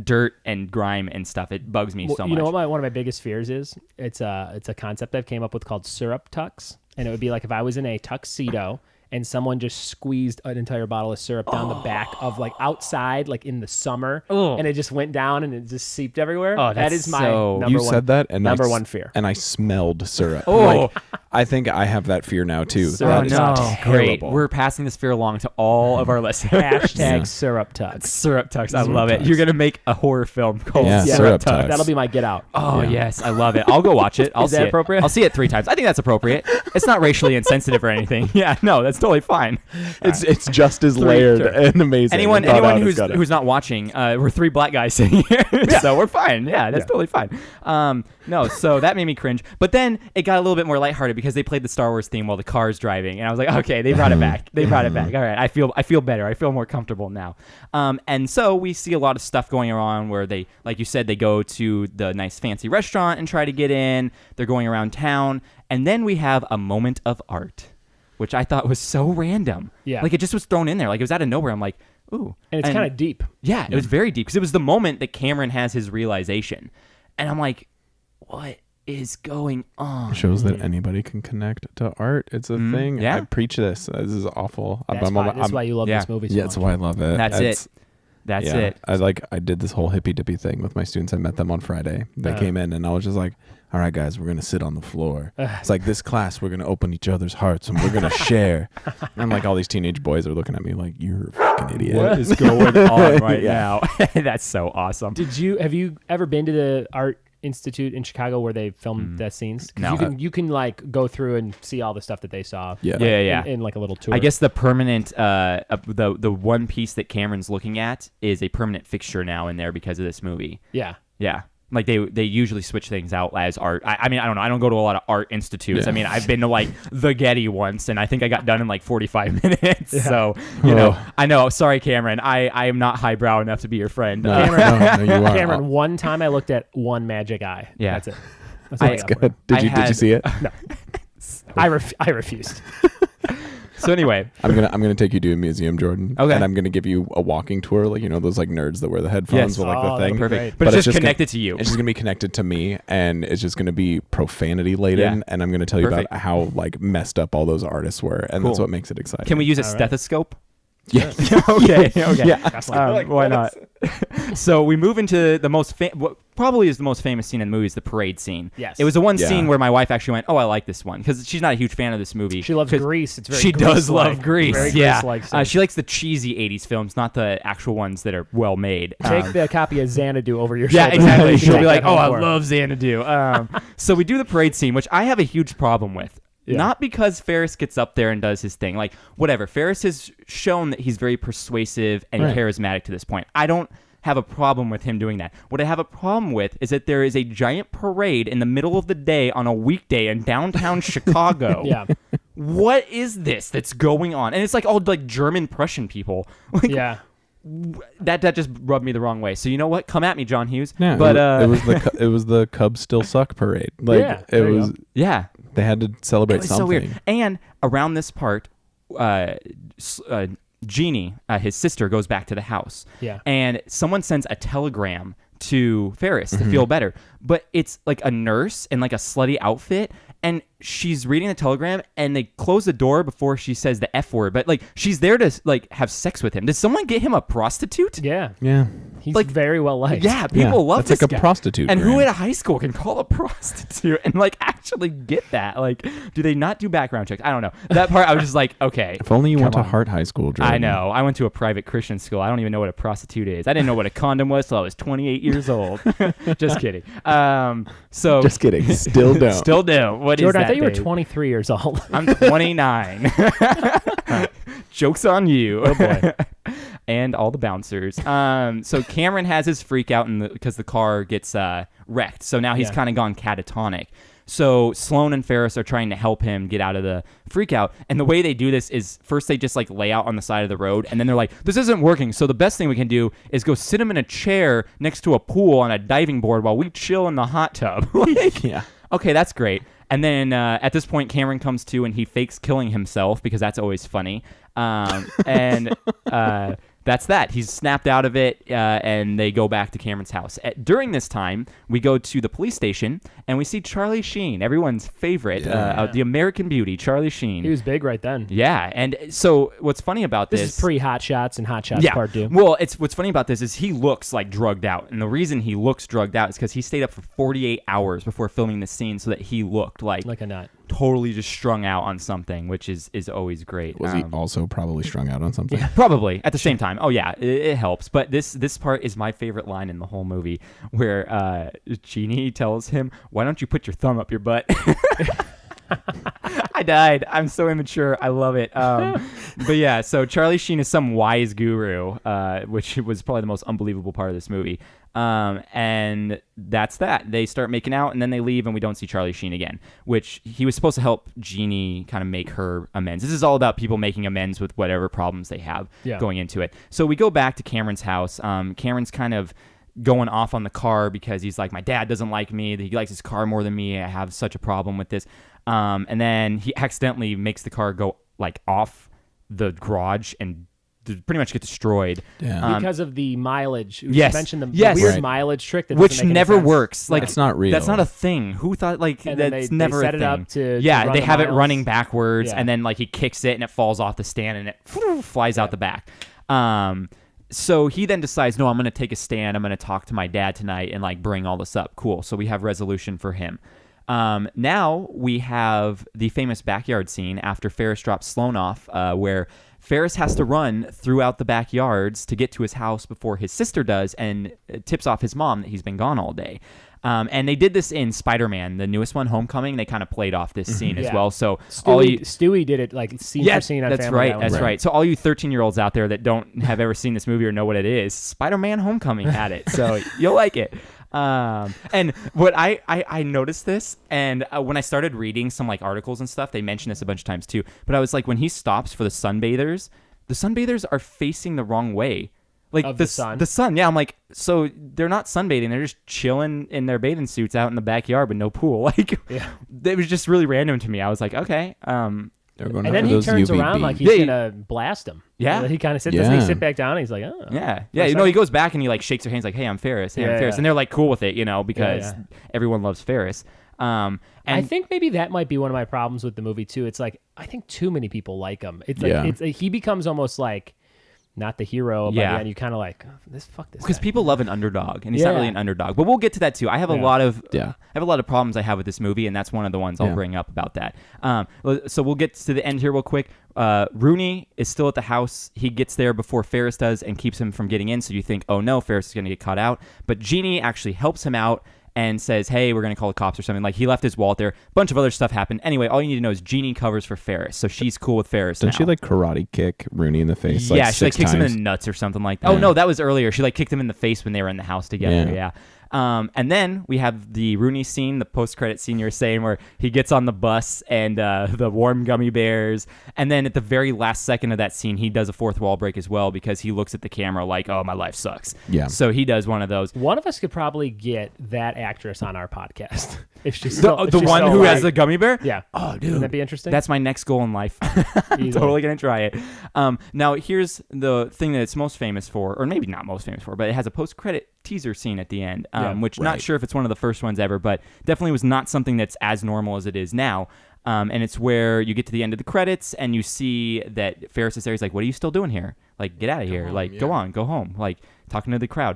[SPEAKER 1] dirt and grime and stuff. It bugs me so much.
[SPEAKER 2] You know what one of my biggest fears is? It's a concept I've came up with called syrup tux, and it would be like if I was in a tuxedo and someone just squeezed an entire bottle of syrup down the back of like outside, like in the summer, and it just went down and it just seeped everywhere.
[SPEAKER 1] Oh,
[SPEAKER 2] that
[SPEAKER 1] that's
[SPEAKER 2] is my
[SPEAKER 1] so-
[SPEAKER 2] number
[SPEAKER 3] You
[SPEAKER 2] one.
[SPEAKER 3] said that, and
[SPEAKER 2] number
[SPEAKER 3] I
[SPEAKER 2] one fear.
[SPEAKER 3] and I smelled syrup.
[SPEAKER 1] Oh.
[SPEAKER 3] Like, I think I have that fear now too.
[SPEAKER 2] Syrup
[SPEAKER 3] That is
[SPEAKER 2] no.
[SPEAKER 1] Great.
[SPEAKER 3] terrible.
[SPEAKER 1] We're passing this fear along to all of our listeners.
[SPEAKER 2] Hashtag syrup tux.
[SPEAKER 1] Syrup Tux. I
[SPEAKER 3] Syrup
[SPEAKER 1] love it.
[SPEAKER 3] Tux.
[SPEAKER 1] You're going to make a horror film called
[SPEAKER 3] Yeah,
[SPEAKER 1] Syrup
[SPEAKER 3] Syrup
[SPEAKER 1] Tux.
[SPEAKER 3] Tux.
[SPEAKER 2] That'll be my get out.
[SPEAKER 1] Oh, yes. I love it. I'll go watch it. I'll
[SPEAKER 2] Is
[SPEAKER 1] see
[SPEAKER 2] that
[SPEAKER 1] it.
[SPEAKER 2] appropriate?
[SPEAKER 1] I'll see it 3 times. I think that's appropriate. It's not racially insensitive or anything. Yeah, no, that's totally fine.
[SPEAKER 3] It's just as layered and amazing.
[SPEAKER 1] Anyone who's not watching, we're three black guys sitting here, so we're fine. Yeah, that's totally fine. No, so that made me cringe. But then it got a little bit more lighthearted because they played the Star Wars theme while the car's driving, and I was like, okay, they brought it back. All right, I feel better. I feel more comfortable now. And so we see a lot of stuff going on where they, like you said, they go to the nice fancy restaurant and try to get in. They're going around town, and then we have a moment of art, which I thought was so random. Yeah. Like, it just was thrown in there. Like, it was out of nowhere. I'm like, ooh.
[SPEAKER 2] And it's kind of deep.
[SPEAKER 1] Yeah, it was very deep because it was the moment that Cameron has his realization. And I'm like, what is going on?
[SPEAKER 3] It shows that anybody can connect to art. It's a thing.
[SPEAKER 1] Yeah.
[SPEAKER 3] I preach this. This is awful.
[SPEAKER 2] That's why you love this movie so much.
[SPEAKER 3] That's why I love it.
[SPEAKER 1] That's it.
[SPEAKER 3] I did this whole hippy dippy thing with my students. I met them on Friday. They came in and I was just like, all right, guys, we're going to sit on the floor. It's like this class, we're going to open each other's hearts and we're going to share. And like all these teenage boys are looking at me like, you're a fucking idiot.
[SPEAKER 1] What is going on right now? That's so awesome.
[SPEAKER 2] Have you ever been to the Art Institute in Chicago where they filmed that scenes?
[SPEAKER 1] No.
[SPEAKER 2] You can like go through and see all the stuff that they saw. In like a little tour.
[SPEAKER 1] I guess the permanent the one piece that Cameron's looking at is a permanent fixture now in there because of this movie.
[SPEAKER 2] Yeah.
[SPEAKER 1] Like they usually switch things out as art. I mean, I don't know. I don't go to a lot of art institutes. I mean, I've been to like the Getty once, and I think I got done in like 45 minutes. Yeah. So I know. Sorry, Cameron. I am not highbrow enough to be your friend.
[SPEAKER 3] No, you are.
[SPEAKER 2] Cameron, one time I looked at one magic eye.
[SPEAKER 1] Yeah,
[SPEAKER 2] that's it. That's
[SPEAKER 3] good. Did you see it?
[SPEAKER 2] No. I refused.
[SPEAKER 1] So anyway,
[SPEAKER 3] I'm gonna take you to a museum, Jordan.
[SPEAKER 1] Okay.
[SPEAKER 3] And I'm gonna give you a walking tour, like those like nerds that wear the headphones with like the thing.
[SPEAKER 1] Perfect. But it's just connected to you.
[SPEAKER 3] It's just gonna be connected to me, and it's just gonna be profanity laden, and I'm gonna tell you about how like messed up all those artists were, and that's what makes it exciting.
[SPEAKER 1] Can we use a stethoscope?
[SPEAKER 3] Yeah.
[SPEAKER 1] Okay. Yeah. Why not? So we move into the what probably is the most famous scene in the movie is the parade scene.
[SPEAKER 2] Yes.
[SPEAKER 1] It was the one scene where my wife actually went, "Oh, I like this one," because she's not a huge fan of this movie.
[SPEAKER 2] She loves Grease. It's very
[SPEAKER 1] she does love Grease.
[SPEAKER 2] Very
[SPEAKER 1] yeah.
[SPEAKER 2] Grease-like
[SPEAKER 1] she likes the cheesy 80s films, not the actual ones that are well made.
[SPEAKER 2] Take the copy of Xanadu over your
[SPEAKER 1] shoulder. Yeah, exactly. She'll be like, "Oh, I
[SPEAKER 2] love
[SPEAKER 1] love Xanadu." So we do the parade scene, which I have a huge problem with. Yeah. Not because Ferris gets up there and does his thing. Like, whatever. Ferris has shown that he's very persuasive and charismatic to this point. I don't have a problem with him doing that. What I have a problem with is that there is a giant parade in the middle of the day on a weekday in downtown Chicago.
[SPEAKER 2] Yeah.
[SPEAKER 1] What is this that's going on? And it's like all like German Prussian people. Like,
[SPEAKER 2] yeah.
[SPEAKER 1] That just rubbed me the wrong way. So you know what? Come at me, John Hughes.
[SPEAKER 3] Yeah,
[SPEAKER 1] but
[SPEAKER 3] it was the Cubs still suck parade. Like it was.
[SPEAKER 1] Yeah.
[SPEAKER 3] They had to celebrate something. So weird.
[SPEAKER 1] And around this part, Jeannie, his sister, goes back to the house.
[SPEAKER 2] Yeah.
[SPEAKER 1] And someone sends a telegram to Ferris to feel better. But it's like a nurse in like a slutty outfit. And she's reading the telegram, and they close the door before she says the F word. But like, she's there to like have sex with him. Did someone get him a prostitute?
[SPEAKER 2] Yeah. He's
[SPEAKER 1] like
[SPEAKER 2] very well liked.
[SPEAKER 1] Yeah, people love this
[SPEAKER 3] like
[SPEAKER 1] guy.
[SPEAKER 3] A prostitute.
[SPEAKER 1] And
[SPEAKER 3] brand.
[SPEAKER 1] who at a high school can call a prostitute and like actually get that? Like, do they not do background checks? I don't know. That part, I was just like, okay.
[SPEAKER 3] If only you went to Hart High School, Jordan.
[SPEAKER 1] I know. I went to a private Christian school. I don't even know what a prostitute is. I didn't know what a condom was till I was 28 years old. Just kidding.
[SPEAKER 3] Just kidding. Still don't.
[SPEAKER 1] Still don't. What
[SPEAKER 2] Jordan,
[SPEAKER 1] is that?
[SPEAKER 2] I thought you were 23 years old.
[SPEAKER 1] I'm 29. Joke's on you.
[SPEAKER 2] Oh boy.
[SPEAKER 1] And all the bouncers. So Cameron has his freak out because the car gets wrecked. So now he's kind of gone catatonic. So Sloane and Ferris are trying to help him get out of the freak out. And the way they do this is first they just like lay out on the side of the road, and then they're like, this isn't working. So the best thing we can do is go sit him in a chair next to a pool on a diving board while we chill in the hot tub. Okay, that's great. And then at this point, Cameron comes to and he fakes killing himself because that's always funny. And that's that. He's snapped out of it, and they go back to Cameron's house. During this time, we go to the police station, and we see Charlie Sheen, everyone's favorite, the American Beauty, Charlie Sheen.
[SPEAKER 2] He was big right then.
[SPEAKER 1] Yeah, and so what's funny about this...
[SPEAKER 2] This is pre-Hot Shots and Hot Shots Part 2.
[SPEAKER 1] Well, what's funny about this is he looks like drugged out, and the reason he looks drugged out is because he stayed up for 48 hours before filming this scene so that he looked like
[SPEAKER 2] a nut.
[SPEAKER 1] Totally just strung out on something, which is always great.
[SPEAKER 3] Was he also probably strung out on something?
[SPEAKER 1] Yeah, probably at the same time. Oh yeah, it helps. But this part is my favorite line in the whole movie, where Jeannie tells him, "Why don't you put your thumb up your butt?" I I died. I'm so immature. I love it. But yeah, so Charlie Sheen is some wise guru, which was probably the most unbelievable part of this movie. And that's that. They start making out, and then they leave, and we don't see Charlie Sheen again, which he was supposed to help Jeannie kind of make her amends. This is all about people making amends with whatever problems they have going into it. So we go back to Cameron's house. Cameron's kind of going off on the car because he's like, my dad doesn't like me. He likes his car more than me. I have such a problem with this. And then he accidentally makes the car go like off the garage and pretty much get destroyed
[SPEAKER 2] because of the mileage.
[SPEAKER 1] Yes,
[SPEAKER 2] you mentioned the weird mileage trick that
[SPEAKER 1] which never works. Like
[SPEAKER 3] it's not real.
[SPEAKER 1] That's not a thing. Who thought like
[SPEAKER 2] and
[SPEAKER 1] that's
[SPEAKER 2] they
[SPEAKER 1] never
[SPEAKER 2] set
[SPEAKER 1] a
[SPEAKER 2] it
[SPEAKER 1] thing?
[SPEAKER 2] Up to
[SPEAKER 1] they have
[SPEAKER 2] miles.
[SPEAKER 1] it running backwards, and then like he kicks it and it falls off the stand and it flies out the back. So he then decides, no, I'm going to take a stand. I'm going to talk to my dad tonight and like bring all this up. Cool. So we have resolution for him. Now we have the famous backyard scene after Ferris drops Sloane off, where Ferris has to run throughout the backyards to get to his house before his sister does, and tips off his mom that he's been gone all day. And they did this in Spider-Man, the newest one, Homecoming. They kind of played off this scene as well. So
[SPEAKER 2] Stewie did it like scene for scene on
[SPEAKER 1] that's
[SPEAKER 2] Family
[SPEAKER 1] right.
[SPEAKER 2] Guy.
[SPEAKER 1] That's right. So all you 13-year-olds out there that don't have ever seen this movie or know what it is, Spider-Man Homecoming had it. So you'll like it. And what I noticed this, and when I started reading some like articles and stuff, they mentioned this a bunch of times too. But I was like, when he stops for the sunbathers are facing the wrong way. Like
[SPEAKER 2] of the sun.
[SPEAKER 1] The sun, yeah. I'm like, so they're not sunbathing; they're just chilling in their bathing suits out in the backyard with no pool. Like, it was just really random to me. I was like, okay.
[SPEAKER 2] And then he turns around like he's gonna blast him.
[SPEAKER 1] Yeah,
[SPEAKER 2] he kind of sits. Doesn't he sit back down? And he's like, oh.
[SPEAKER 1] Yeah. You know, he goes back and he like shakes their hands like, hey, I'm Ferris. Hey, I'm Ferris, and they're like cool with it, you know, because everyone loves Ferris. And
[SPEAKER 2] I think maybe that might be one of my problems with the movie too. It's like I think too many people like him. It's like he becomes almost like not the hero, but then you kind of like fuck this.
[SPEAKER 1] Because people love an underdog, and he's not really an underdog. But we'll get to that too. I have a lot of problems I have with this movie, and that's one of the ones I'll bring up about that. So we'll get to the end here real quick. Rooney is still at the house. He gets there before Ferris does and keeps him from getting in. So you think, oh no, Ferris is going to get caught out. But Jeannie actually helps him out and says, hey, we're going to call the cops or something. Like, he left his wallet there. A bunch of other stuff happened. Anyway, all you need to know is Jeannie covers for Ferris. So she's cool with Ferris
[SPEAKER 3] Doesn't she, like, karate kick Rooney in the face?
[SPEAKER 1] Yeah,
[SPEAKER 3] like,
[SPEAKER 1] she, like, kicks
[SPEAKER 3] times?
[SPEAKER 1] him in the nuts or something like that. Oh, no, that was earlier. She, like, kicked him in the face when they were in the house together. Yeah. And then we have the Rooney scene, the post-credit scene you were saying, where he gets on the bus and the warm gummy bears. And then at the very last second of that scene, he does a fourth wall break as well because he looks at the camera like, oh, my life sucks.
[SPEAKER 3] Yeah.
[SPEAKER 1] So he does one of those.
[SPEAKER 2] One of us could probably get that actress on our podcast. If she's
[SPEAKER 1] the one who has the gummy bear?
[SPEAKER 2] Yeah.
[SPEAKER 1] Oh, dude.
[SPEAKER 2] Wouldn't that be interesting?
[SPEAKER 1] That's my next goal in life. I'm totally going to try it. Now, here's the thing that it's most famous for, or maybe not most famous for, but it has a post-credit teaser scene at the end, which not sure if it's one of the first ones ever, but definitely was not something that's as normal as it is now. And it's where you get to the end of the credits and you see that Ferris is there. He's like, what are you still doing here? Like, get out of here. Go on, go home. Like, talking to the crowd.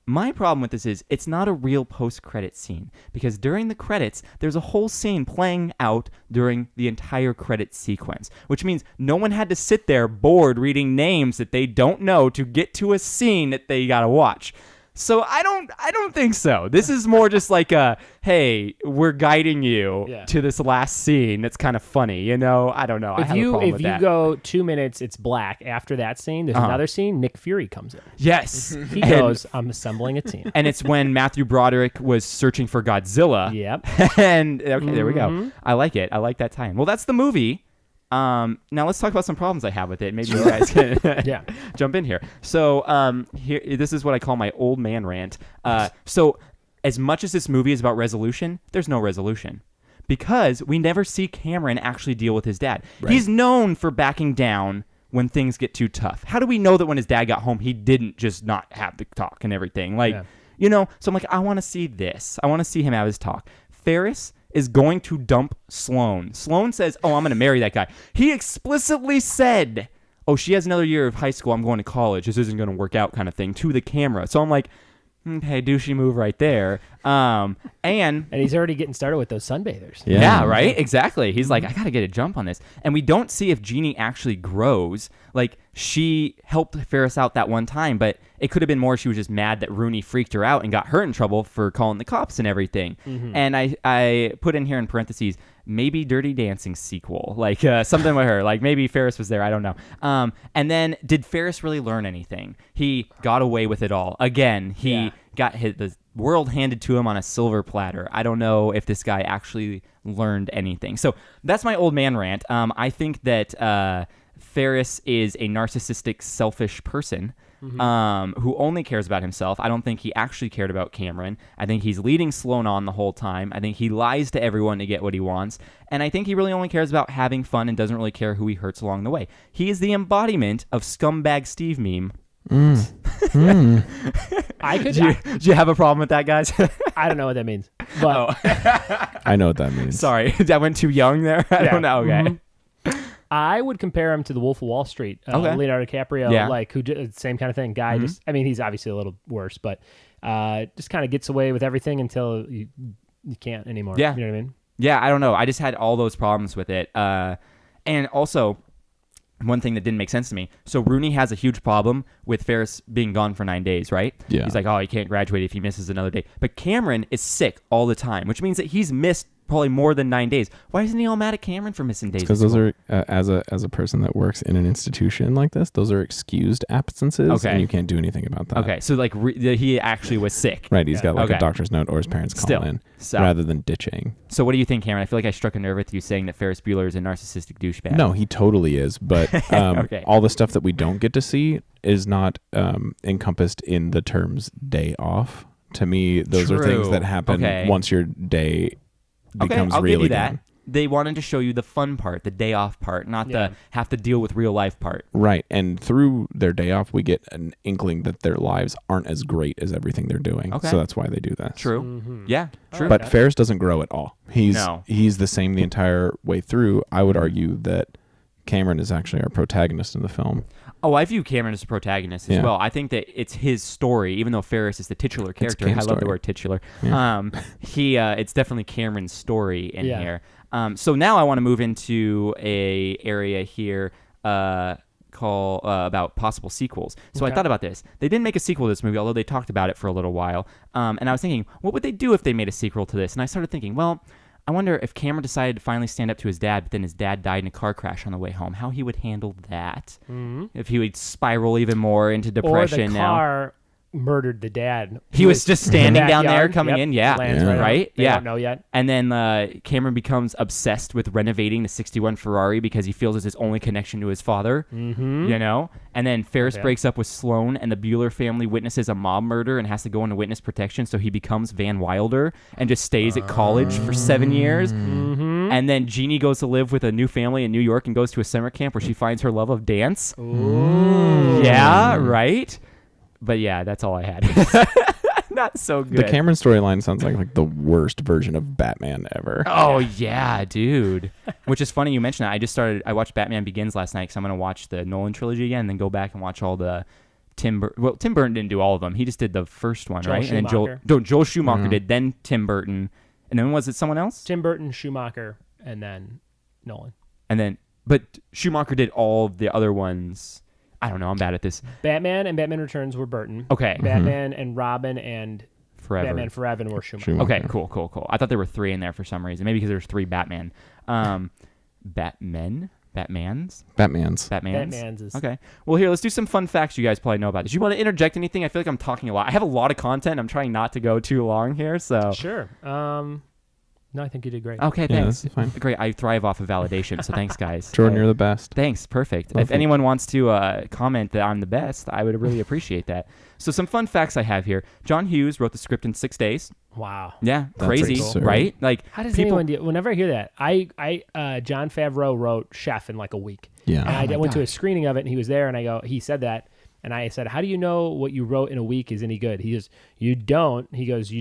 [SPEAKER 1] My problem with this is it's not a real post-credit scene because during the credits, there's a whole scene playing out during the entire credit sequence, which means no one had to sit there bored reading names that they don't know to get to a scene that they got to watch. So I don't think so. This is more just like a, hey, we're guiding you to this last scene. That's kind of funny, you know? I don't know.
[SPEAKER 2] If you go 2 minutes, it's black. After that scene, there's another scene. Nick Fury comes in.
[SPEAKER 1] Yes.
[SPEAKER 2] He goes, I'm assembling a team.
[SPEAKER 1] And it's when Matthew Broderick was searching for Godzilla.
[SPEAKER 2] Yep.
[SPEAKER 1] And okay, there we go. I like it. I like that tie-in. Well, that's the movie. Now let's talk about some problems I have with it. Maybe you guys can jump in here. So here, this is what I call my old man rant. So as much as this movie is about resolution, there's no resolution because we never see Cameron actually deal with his dad. Right. He's known for backing down when things get too tough. How do we know that when his dad got home, he didn't just not have the talk and everything? Like, you know, so I'm like, I want to see this. I want to see him have his talk. Ferris is going to dump Sloane. Sloane says, oh, I'm going to marry that guy. He explicitly said, oh, she has another year of high school. I'm going to college. This isn't going to work out kind of thing to the camera. So I'm like, okay, douchey move right there. And
[SPEAKER 2] he's already getting started with those sunbathers.
[SPEAKER 1] Yeah, right? Exactly. He's like, I got to get a jump on this. And we don't see if Jeannie actually grows. Like, she helped Ferris out that one time, but it could have been more she was just mad that Rooney freaked her out and got her in trouble for calling the cops and everything. Mm-hmm. And I put in here in parentheses, maybe Dirty Dancing sequel, like something with her, like maybe Ferris was there, I don't know. And then did Ferris really learn anything? He got away with it all again. He got the world handed to him on a silver platter. I don't know if this guy actually learned anything. So that's my old man rant. I think that Ferris is a narcissistic, selfish person who only cares about himself. I don't think he actually cared about Cameron. I think he's leading Sloane on the whole time. I think he lies to everyone to get what he wants. And I think he really only cares about having fun and doesn't really care who he hurts along the way. He is the embodiment of scumbag Steve meme.
[SPEAKER 2] Do
[SPEAKER 1] you have a problem with that, guys?
[SPEAKER 2] I don't know what that means. But
[SPEAKER 3] I know what that means.
[SPEAKER 1] Sorry, I went too young there. I don't know. Okay.
[SPEAKER 2] I would compare him to the Wolf of Wall Street, Leonardo DiCaprio, like who did same kind of thing. Guy just, I mean, he's obviously a little worse, but just kind of gets away with everything until you can't anymore.
[SPEAKER 1] Yeah,
[SPEAKER 2] you know what I mean?
[SPEAKER 1] Yeah, I don't know. I just had all those problems with it, and also one thing that didn't make sense to me. So Rooney has a huge problem with Ferris being gone for 9 days, right?
[SPEAKER 3] Yeah.
[SPEAKER 1] He's like, oh, he can't graduate if he misses another day. But Cameron is sick all the time, which means that he's missed probably more than 9 days. Why isn't he all mad at Cameron for missing days?
[SPEAKER 3] Because those are, as a person that works in an institution like this, those are excused absences, and you can't do anything about that.
[SPEAKER 1] Okay, so like he actually was sick.
[SPEAKER 3] Right, he's got like a doctor's note or his parents call in rather than ditching.
[SPEAKER 1] So what do you think, Cameron? I feel like I struck a nerve with you saying that Ferris Bueller is a narcissistic douchebag.
[SPEAKER 3] No, he totally is, but all the stuff that we don't get to see is not encompassed in the terms day off. To me, those are things that happen once your day becomes
[SPEAKER 1] I'll
[SPEAKER 3] real
[SPEAKER 1] give you
[SPEAKER 3] again.
[SPEAKER 1] that. They wanted to show you the fun part, the day off part, not the have to deal with real life part.
[SPEAKER 3] Right. And through their day off, we get an inkling that their lives aren't as great as everything they're doing. Okay. So that's why they do that.
[SPEAKER 1] True. Yeah, true.
[SPEAKER 3] But Ferris doesn't grow at all. He's the same the entire way through. I would argue that Cameron is actually our protagonist in the film.
[SPEAKER 1] Oh, I view Cameron as a protagonist as well. I think that it's his story, even though Ferris is the titular character. I love the word titular. Yeah. It's definitely Cameron's story in here. So now I want to move into a area here called about possible sequels. So I thought about this. They didn't make a sequel to this movie, although they talked about it for a little while. And I was thinking, what would they do if they made a sequel to this? And I started thinking, well, I wonder if Cameron decided to finally stand up to his dad, but then his dad died in a car crash on the way home, how he would handle that. If he would spiral even more into depression.
[SPEAKER 2] Or the car murdered the dad.
[SPEAKER 1] He was just standing down there coming in. Yeah. Right?
[SPEAKER 2] They don't know yet.
[SPEAKER 1] And then Cameron becomes obsessed with renovating the 61 Ferrari because he feels it's his only connection to his father. You know? And then Ferris breaks up with Sloane, and the Bueller family witnesses a mob murder and has to go into witness protection, so he becomes Van Wilder and just stays at college for 7 years. And then Jeannie goes to live with a new family in New York and goes to a summer camp where she finds her love of dance. Yeah, right? But yeah, that's all I had. Not so good.
[SPEAKER 3] The Cameron storyline sounds like the worst version of Batman ever.
[SPEAKER 1] Oh yeah, dude. Which is funny you mentioned that. I watched Batman Begins last night because I'm going to watch the Nolan trilogy again and then go back and watch all the Tim Burton didn't do all of them. He just did the first one, right?
[SPEAKER 2] Schumacher.
[SPEAKER 1] And then Joel Schumacher did, then Tim Burton. And then was it someone else?
[SPEAKER 2] Tim Burton, Schumacher, and then Nolan.
[SPEAKER 1] But Schumacher did all the other ones. I don't know. I'm bad at this.
[SPEAKER 2] Batman and Batman Returns were Burton.
[SPEAKER 1] Okay.
[SPEAKER 2] Batman and Robin and
[SPEAKER 1] Forever.
[SPEAKER 2] Batman Forever were Schumacher.
[SPEAKER 1] Okay, cool. I thought there were 3 in there for some reason. Maybe because there's 3 Batman. Batmans?
[SPEAKER 2] Batmans.
[SPEAKER 1] Okay. Well, here, let's do some fun facts you guys probably know about this. You want to interject anything? I feel like I'm talking a lot. I have a lot of content. I'm trying not to go too long here, so.
[SPEAKER 2] Sure. No, I think you did great.
[SPEAKER 1] Okay, thanks.
[SPEAKER 3] Yeah, fine.
[SPEAKER 1] Great. I thrive off of validation, so thanks, guys.
[SPEAKER 3] Jordan, you're the best.
[SPEAKER 1] Thanks. Perfect.
[SPEAKER 3] Perfect.
[SPEAKER 1] If anyone wants to comment that I'm the best, I would really appreciate that. So some fun facts I have here. John Hughes wrote the script in 6 days.
[SPEAKER 2] Wow.
[SPEAKER 1] Yeah,
[SPEAKER 3] That's
[SPEAKER 1] crazy,
[SPEAKER 3] absurd.
[SPEAKER 1] right? Like,
[SPEAKER 2] how does anyone do? Whenever I hear that, Jon Favreau wrote Chef in like a week.
[SPEAKER 3] Yeah.
[SPEAKER 2] And I went to a screening of it, and he was there, and he said that. And I said, how do you know what you wrote in a week is any good? He goes, you don't. He goes,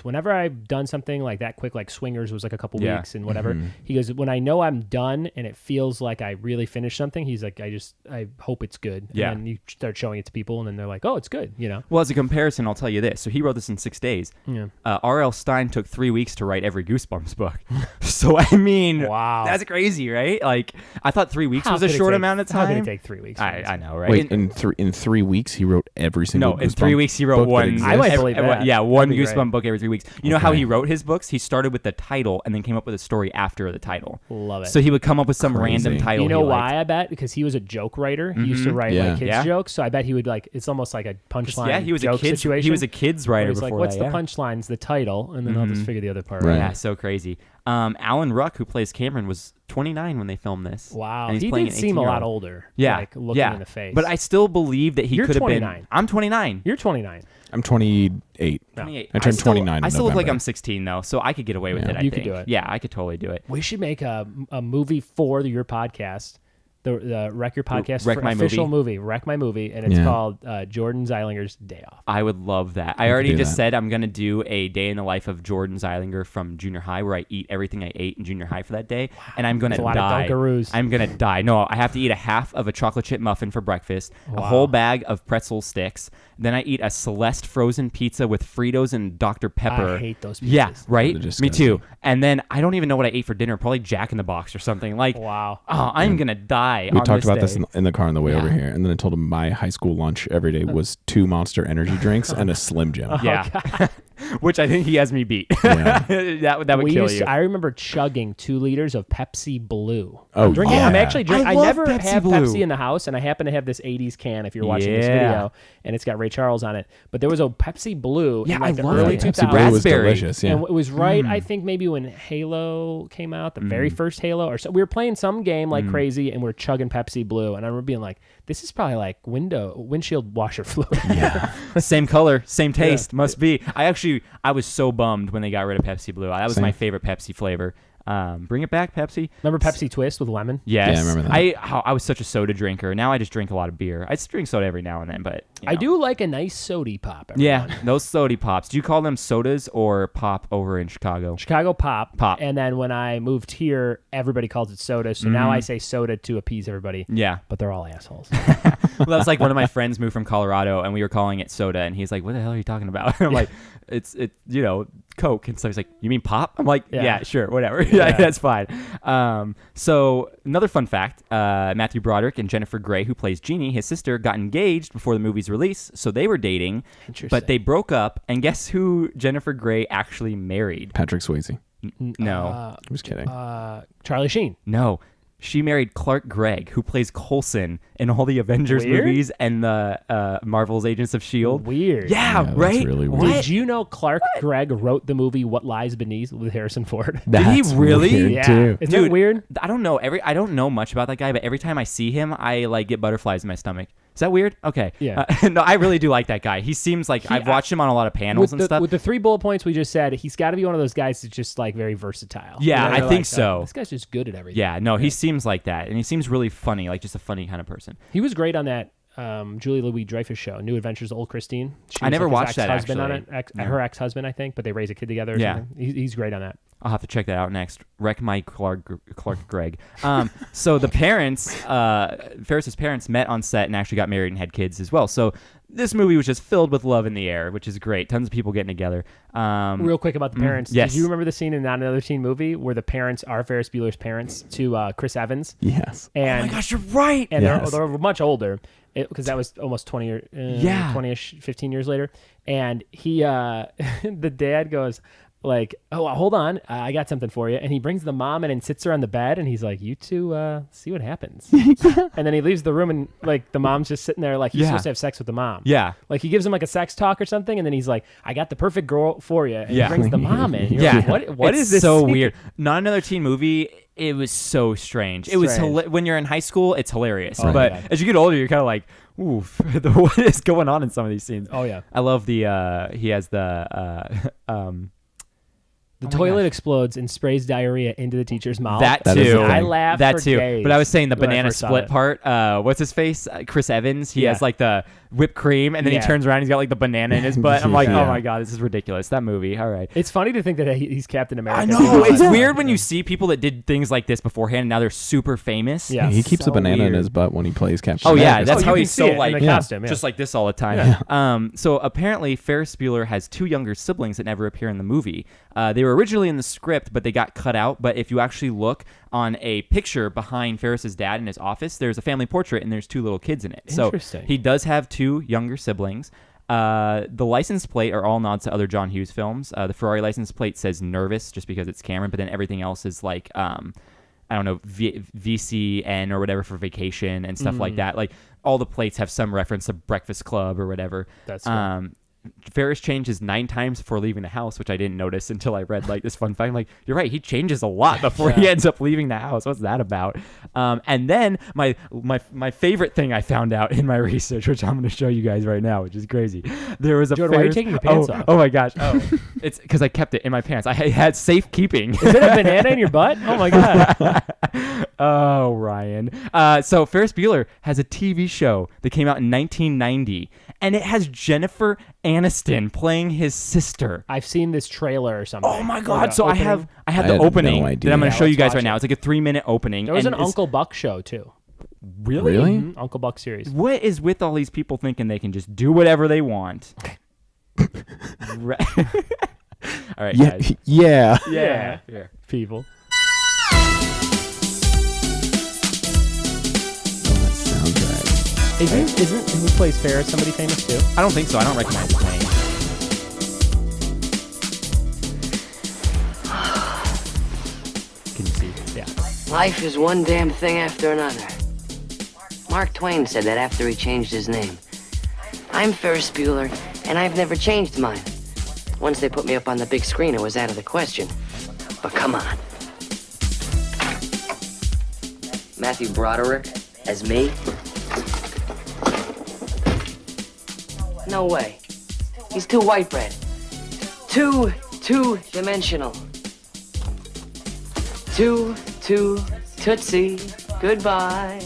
[SPEAKER 2] whenever I've done something like that quick, like Swingers was like a couple weeks and whatever. He goes, when I know I'm done and it feels like I really finished something, he's like, I hope it's good.
[SPEAKER 1] Yeah.
[SPEAKER 2] And then you start showing it to people and then they're like, oh, it's good, you know?
[SPEAKER 1] Well, as a comparison, I'll tell you this. So he wrote this in 6 days.
[SPEAKER 2] Yeah.
[SPEAKER 1] R.L. Stein took 3 weeks to write every Goosebumps book. So, I mean,
[SPEAKER 2] wow,
[SPEAKER 1] that's crazy, right? Like, I thought 3 weeks was a
[SPEAKER 2] could it
[SPEAKER 1] short
[SPEAKER 2] take-
[SPEAKER 1] amount of time.
[SPEAKER 2] How could it take 3 weeks?
[SPEAKER 1] I know, right?
[SPEAKER 3] Wait, in in 3 weeks he wrote every single.
[SPEAKER 1] No, in 3 weeks he wrote one.
[SPEAKER 2] I might believe that.
[SPEAKER 1] Yeah, one
[SPEAKER 2] That'd be
[SPEAKER 1] Goosebump
[SPEAKER 2] great.
[SPEAKER 1] book every 3 weeks. You know how he wrote his books? He started with the title and then came up with a story after the title.
[SPEAKER 2] Love it.
[SPEAKER 1] So he would come up with some
[SPEAKER 3] Crazy.
[SPEAKER 1] random title.
[SPEAKER 2] You know
[SPEAKER 1] he liked.
[SPEAKER 2] why? I bet because he was a joke writer. He used to write like kids jokes. So I bet he would like. It's almost like a punchline.
[SPEAKER 1] Yeah, he was
[SPEAKER 2] joke
[SPEAKER 1] a kids.
[SPEAKER 2] situation.
[SPEAKER 1] He was a kids writer
[SPEAKER 2] He's
[SPEAKER 1] before
[SPEAKER 2] like, what's
[SPEAKER 1] that,
[SPEAKER 2] the punchlines? The title, and then I'll just figure the other part.
[SPEAKER 3] Right.
[SPEAKER 2] Out.
[SPEAKER 1] Yeah, so crazy. Alan Ruck, who plays Cameron, was 29 when they filmed this.
[SPEAKER 2] Wow,
[SPEAKER 1] and he's
[SPEAKER 2] he
[SPEAKER 1] playing
[SPEAKER 2] did
[SPEAKER 1] an
[SPEAKER 2] seem a lot
[SPEAKER 1] 18-year-old.
[SPEAKER 2] older.
[SPEAKER 1] Yeah,
[SPEAKER 2] like looking in the face.
[SPEAKER 1] But I still believe that he
[SPEAKER 2] You're
[SPEAKER 1] could have been.
[SPEAKER 2] 29.
[SPEAKER 1] I'm 29.
[SPEAKER 2] You're 29.
[SPEAKER 3] I'm 28.
[SPEAKER 1] 28.
[SPEAKER 3] I turned
[SPEAKER 1] still-
[SPEAKER 3] 29 in
[SPEAKER 1] I still look like
[SPEAKER 3] November.
[SPEAKER 1] I'm 16 though, so I could get away with
[SPEAKER 3] Yeah.
[SPEAKER 1] it. I
[SPEAKER 2] You
[SPEAKER 1] think.
[SPEAKER 2] could do it.
[SPEAKER 1] Yeah, I could totally do it.
[SPEAKER 2] We should make a movie for your podcast. The Wreck Your Podcast
[SPEAKER 1] Wreck
[SPEAKER 2] for
[SPEAKER 1] My
[SPEAKER 2] official movie. Wreck My Movie, and it's called Jordan Zeilinger's Day Off.
[SPEAKER 1] I would love that. I already
[SPEAKER 3] do
[SPEAKER 1] just
[SPEAKER 3] that.
[SPEAKER 1] said I'm going to do a day in the life of Jordan Zeilinger from junior high where I eat everything I ate in junior high for that day, and I'm going to
[SPEAKER 2] That's a lot
[SPEAKER 1] die.
[SPEAKER 2] of Dunkaroos.
[SPEAKER 1] I'm going to die. No, I have to eat a half of a chocolate chip muffin for breakfast, a whole bag of pretzel sticks, then I eat a Celeste frozen pizza with Fritos and Dr. Pepper.
[SPEAKER 2] I hate those pizzas.
[SPEAKER 1] Yeah, right?
[SPEAKER 3] They're
[SPEAKER 1] Me
[SPEAKER 3] disgusting.
[SPEAKER 1] too. And then I don't even know what I ate for dinner, probably Jack in the Box or something. Like,
[SPEAKER 2] Wow.
[SPEAKER 1] oh, I'm going to die
[SPEAKER 3] We
[SPEAKER 1] on
[SPEAKER 3] talked about
[SPEAKER 1] day.
[SPEAKER 3] this in the car on the way
[SPEAKER 1] Yeah.
[SPEAKER 3] over here, and then I told him my high school lunch every day was 2 Monster energy drinks and a Slim Jim.
[SPEAKER 1] Yeah. Which I think he has me beat.
[SPEAKER 3] Yeah.
[SPEAKER 1] that would kill you.
[SPEAKER 2] I remember chugging 2 liters of Pepsi Blue.
[SPEAKER 3] Oh,
[SPEAKER 2] Drinking.
[SPEAKER 3] yeah.
[SPEAKER 2] I'm actually drinking.
[SPEAKER 1] I
[SPEAKER 2] I
[SPEAKER 1] love
[SPEAKER 2] never
[SPEAKER 1] Pepsi
[SPEAKER 2] have
[SPEAKER 1] Blue.
[SPEAKER 2] Pepsi in the house, and I happen to have this 80's can. If you're watching this
[SPEAKER 1] Yeah.
[SPEAKER 2] video, and it's got Ray Charles on it, but there was a Pepsi Blue
[SPEAKER 1] Yeah,
[SPEAKER 2] in like
[SPEAKER 1] I
[SPEAKER 2] the
[SPEAKER 1] love
[SPEAKER 2] early
[SPEAKER 1] it.
[SPEAKER 3] Pepsi
[SPEAKER 2] 2000s.
[SPEAKER 3] Blue was
[SPEAKER 1] Raspberry.
[SPEAKER 3] delicious. Yeah.
[SPEAKER 2] And it was right, I think maybe when Halo came out, the very first Halo, or so we were playing some game like crazy, and we're chugging Pepsi Blue, and I remember being like, "This is probably like windshield washer fluid."
[SPEAKER 3] Yeah.
[SPEAKER 1] Same color, same taste, must be. I was so bummed when they got rid of Pepsi Blue. That was
[SPEAKER 3] Same.
[SPEAKER 1] my favorite Pepsi flavor. Bring it back, Pepsi.
[SPEAKER 2] Remember Pepsi Twist with lemon?
[SPEAKER 1] Yes.
[SPEAKER 3] Yeah, I remember that.
[SPEAKER 1] I was such a soda drinker. Now I just drink a lot of beer. I just drink soda every now and then, but you
[SPEAKER 2] I
[SPEAKER 1] know.
[SPEAKER 2] do like a nice sody pop. every
[SPEAKER 1] Yeah,
[SPEAKER 2] now and then.
[SPEAKER 1] those soda pops. Do you call them sodas or pop over in Chicago?
[SPEAKER 2] Chicago pop.
[SPEAKER 1] Pop.
[SPEAKER 2] And then when I moved here, everybody calls it soda. So now I say soda to appease everybody.
[SPEAKER 1] Yeah.
[SPEAKER 2] But they're all assholes.
[SPEAKER 1] Well, that was like one of my friends moved from Colorado, and we were calling it soda, and he's like, "What the hell are you talking about?" I'm like, "It's Coke." And so he's like, "You mean pop?" I'm like, "Yeah, sure, whatever. Yeah, that's fine." So another fun fact: Matthew Broderick and Jennifer Grey, who plays Jeannie, his sister, got engaged before the movie's release, so they were dating.
[SPEAKER 2] Interesting.
[SPEAKER 1] But they broke up, and guess who Jennifer Grey actually married?
[SPEAKER 3] Patrick Swayze.
[SPEAKER 1] No,
[SPEAKER 3] I'm just kidding.
[SPEAKER 2] Charlie Sheen.
[SPEAKER 1] no. She married Clark Gregg, who plays Coulson in all the Avengers
[SPEAKER 2] Weird?
[SPEAKER 1] movies and the Marvel's Agents of S.H.I.E.L.D.
[SPEAKER 2] Weird.
[SPEAKER 1] Yeah,
[SPEAKER 3] that's
[SPEAKER 1] right?
[SPEAKER 3] really weird.
[SPEAKER 2] Did you know Clark Gregg wrote the movie What Lies Beneath with Harrison Ford?
[SPEAKER 1] Did he really?
[SPEAKER 3] weird,
[SPEAKER 2] Yeah.
[SPEAKER 3] too.
[SPEAKER 2] Isn't that weird?
[SPEAKER 1] I don't know. I don't know much about that guy, but every time I see him, I like get butterflies in my stomach. Is that weird? Okay.
[SPEAKER 2] Yeah.
[SPEAKER 1] No, I really do like that guy. He seems like I've watched him on a lot of panels and stuff.
[SPEAKER 2] With the 3 bullet points we just said, he's got to be one of those guys that's just like very versatile.
[SPEAKER 1] Yeah, I
[SPEAKER 2] they're
[SPEAKER 1] think
[SPEAKER 2] like,
[SPEAKER 1] so.
[SPEAKER 2] This guy's just good at everything.
[SPEAKER 1] Yeah, no, he seems like that, and he seems really funny, like just a funny kind of person.
[SPEAKER 2] He was great on that Julie Louis-Dreyfus show, New Adventures of Old Christine. She
[SPEAKER 1] I
[SPEAKER 2] was,
[SPEAKER 1] never
[SPEAKER 2] like, his
[SPEAKER 1] watched that,
[SPEAKER 2] ex-husband on
[SPEAKER 1] actually.
[SPEAKER 2] it. Her ex-husband, I think, but they raise a kid together or
[SPEAKER 1] Yeah.
[SPEAKER 2] something. He's great on that.
[SPEAKER 1] I'll have to check that out next. Wreck My Clark Gregg. So the parents, Ferris's parents, met on set and actually got married and had kids as well. So this movie was just filled with love in the air, which is great. Tons of people getting together.
[SPEAKER 2] Real quick about the parents.
[SPEAKER 1] yes.
[SPEAKER 2] Did you remember the scene in Not Another Teen Movie where the parents are Ferris Bueller's parents to Chris Evans?
[SPEAKER 3] Yes.
[SPEAKER 2] And,
[SPEAKER 1] Oh my gosh, you're right.
[SPEAKER 2] And
[SPEAKER 3] Yes.
[SPEAKER 2] they're much older because that was almost 20 years, 20-ish, 15 years later. And he, the dad goes like, "Oh, hold on, I got something for you." And he brings the mom in and sits her on the bed, and he's like, "You two, see what happens." And then he leaves the room, and like the mom's just sitting there, like he's supposed to have sex with the mom.
[SPEAKER 1] Yeah.
[SPEAKER 2] Like he gives him like a sex talk or something, and then he's like, "I got the perfect girl for you." And
[SPEAKER 1] Yeah.
[SPEAKER 2] he brings the mom in. You're
[SPEAKER 1] Yeah.
[SPEAKER 2] like, what
[SPEAKER 1] It's
[SPEAKER 2] is this?
[SPEAKER 1] so
[SPEAKER 2] scene?
[SPEAKER 1] weird. Not Another Teen Movie. It was so strange. It was when you're in high school, it's hilarious.
[SPEAKER 2] Oh,
[SPEAKER 1] but
[SPEAKER 2] yeah.
[SPEAKER 1] as you get older, you're kind of like, oof, what is going on in some of these scenes?
[SPEAKER 2] Oh yeah.
[SPEAKER 1] I love the he has the
[SPEAKER 2] The toilet explodes and sprays diarrhea into the teacher's mouth.
[SPEAKER 1] that
[SPEAKER 3] That is
[SPEAKER 1] too.
[SPEAKER 3] a thing.
[SPEAKER 2] I laughed
[SPEAKER 1] That
[SPEAKER 2] for
[SPEAKER 1] too.
[SPEAKER 2] days
[SPEAKER 1] But I was saying the
[SPEAKER 2] when I
[SPEAKER 1] banana
[SPEAKER 2] first saw
[SPEAKER 1] split
[SPEAKER 2] it.
[SPEAKER 1] part. What's his face? Chris Evans. He
[SPEAKER 2] Yeah.
[SPEAKER 1] has like the whipped cream, and then he
[SPEAKER 2] Yeah.
[SPEAKER 1] turns around. He's got like the banana in his butt. I'm like,
[SPEAKER 3] Yeah.
[SPEAKER 1] oh my god, this is ridiculous. That movie. All right.
[SPEAKER 2] It's funny to think that he's Captain America.
[SPEAKER 1] I know. It's
[SPEAKER 2] Yeah.
[SPEAKER 1] weird when you see people that did things like this beforehand, and now they're super famous.
[SPEAKER 2] Yeah.
[SPEAKER 3] He keeps
[SPEAKER 1] So
[SPEAKER 3] a banana in
[SPEAKER 1] weird.
[SPEAKER 3] his butt when he plays Captain
[SPEAKER 1] Oh yeah,
[SPEAKER 3] America.
[SPEAKER 1] that's
[SPEAKER 2] you
[SPEAKER 1] how
[SPEAKER 2] can
[SPEAKER 1] he's
[SPEAKER 2] see
[SPEAKER 1] so
[SPEAKER 2] it in
[SPEAKER 1] like
[SPEAKER 2] the costume, yeah.
[SPEAKER 1] just like this all the time. So apparently Ferris Bueller has 2 younger siblings that never appear in the movie. They were originally in the script, but they got cut out. But if you actually look, on a picture behind Ferris's dad in his office, there's a family portrait and there's 2 little kids in it. So he does have 2 younger siblings. The license plate are all nods to other John Hughes films. The Ferrari license plate says Nervous just because it's Cameron, but then everything else is like, I don't know, VCN or whatever for vacation and stuff like that. Like all the plates have some reference to Breakfast Club or whatever.
[SPEAKER 2] That's cool.
[SPEAKER 1] Ferris changes 9 times before leaving the house, which I didn't notice until I read like this fun fact. I'm like, you're right, he changes a lot before he ends up leaving the house. What's that about? And then my favorite thing I found out in my research, which I'm going to show you guys right now, which is crazy. There was a
[SPEAKER 2] Jordan, why are you taking your pants off?
[SPEAKER 1] Oh my gosh! Oh, it's because I kept it in my pants. I had safekeeping.
[SPEAKER 2] Is it a banana in your butt? Oh my god!
[SPEAKER 1] Oh, Ryan. So Ferris Bueller has a TV show that came out in 1990, and it has Jennifer Aniston playing his sister.
[SPEAKER 2] I've seen this trailer or something.
[SPEAKER 1] Oh my god! So I have the opening that I'm going to show you guys right now. It's like a 3-minute opening.
[SPEAKER 2] There was an Uncle Buck show too.
[SPEAKER 1] Really?
[SPEAKER 2] Mm-hmm. Uncle Buck series.
[SPEAKER 1] What is with all these people thinking they can just do whatever they want? All right, guys.
[SPEAKER 3] Yeah.
[SPEAKER 2] People. Isn't who plays Ferris somebody famous too?
[SPEAKER 1] I don't think so. I don't recognize his name. Can you see? Yeah.
[SPEAKER 4] Life is one damn thing after another. Mark Twain said that after he changed his name. I'm Ferris Bueller, and I've never changed mine. Once they put me up on the big screen, it was out of the question. But come on. Matthew Broderick as me? No way. He's too white bread. Too two-dimensional. Too Tootsie. Goodbye.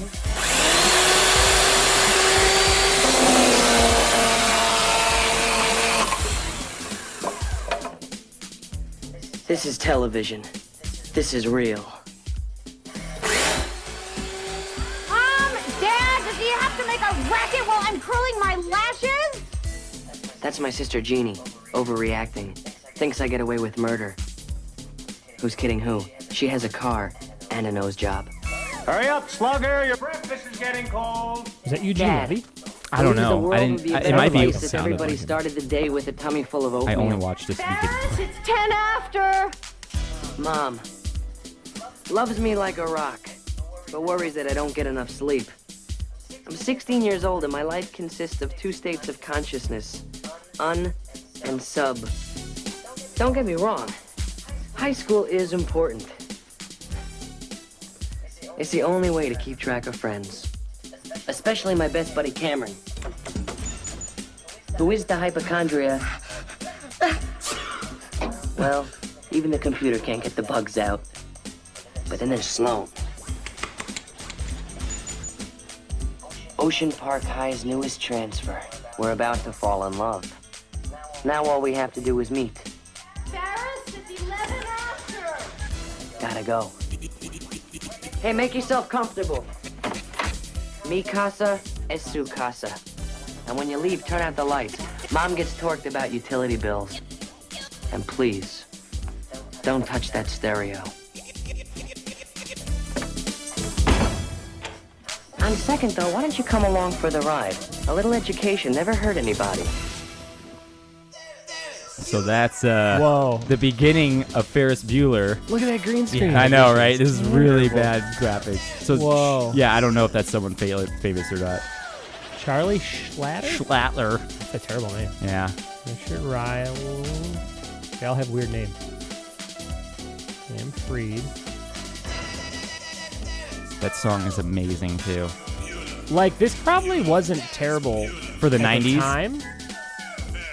[SPEAKER 4] This is television. This is real.
[SPEAKER 5] Dad, do you have to make a racket while I'm curling my lashes?
[SPEAKER 4] That's my sister Jeannie, overreacting. Thinks I get away with murder. Who's kidding who? She has a car and a nose job.
[SPEAKER 6] Hurry up, slugger, your breakfast is getting cold.
[SPEAKER 2] Is that Eugene
[SPEAKER 4] Dad.
[SPEAKER 2] Levy?
[SPEAKER 1] I don't
[SPEAKER 4] The
[SPEAKER 1] know.
[SPEAKER 4] world
[SPEAKER 1] I
[SPEAKER 4] would be
[SPEAKER 1] didn't.
[SPEAKER 4] a
[SPEAKER 1] It might
[SPEAKER 4] better
[SPEAKER 1] be.
[SPEAKER 4] place if everybody started the day with a tummy full of
[SPEAKER 1] I
[SPEAKER 4] oatmeal.
[SPEAKER 1] only watched this weekend.
[SPEAKER 5] Ferris, it's 10 after.
[SPEAKER 4] Mom loves me like a rock, but worries that I don't get enough sleep. I'm 16 years old and my life consists of 2 states of consciousness, un and sub. Don't get me wrong, high school is important. It's the only way to keep track of friends, especially my best buddy Cameron, who is the hypochondria. Well, even the computer can't get the bugs out. But then there's Sloan. Ocean Park High's newest transfer. We're about to fall in love. Now all we have to do is meet.
[SPEAKER 5] Ferris, it's 11 after.
[SPEAKER 4] Gotta go. Hey, make yourself comfortable. Mi casa es su casa. And when you leave, turn out the lights. Mom gets torqued about utility bills. And please, don't touch that stereo. On second, though, why don't you come along for the ride? A little education never hurt anybody.
[SPEAKER 1] So that's
[SPEAKER 2] Whoa.
[SPEAKER 1] the beginning of Ferris Bueller.
[SPEAKER 2] Look at that green screen.
[SPEAKER 1] I know, right? This is really bad graphics. So
[SPEAKER 2] Whoa.
[SPEAKER 1] yeah, I don't know if that's someone famous or not.
[SPEAKER 2] Charlie Schlatter?
[SPEAKER 1] Schlattler.
[SPEAKER 2] That's a terrible name.
[SPEAKER 1] Yeah.
[SPEAKER 2] Richard Ryle. They all have weird names. Sam Freed.
[SPEAKER 1] That song is amazing too.
[SPEAKER 2] Like, this probably wasn't terrible
[SPEAKER 1] For the
[SPEAKER 2] at
[SPEAKER 1] 90s?
[SPEAKER 2] The time.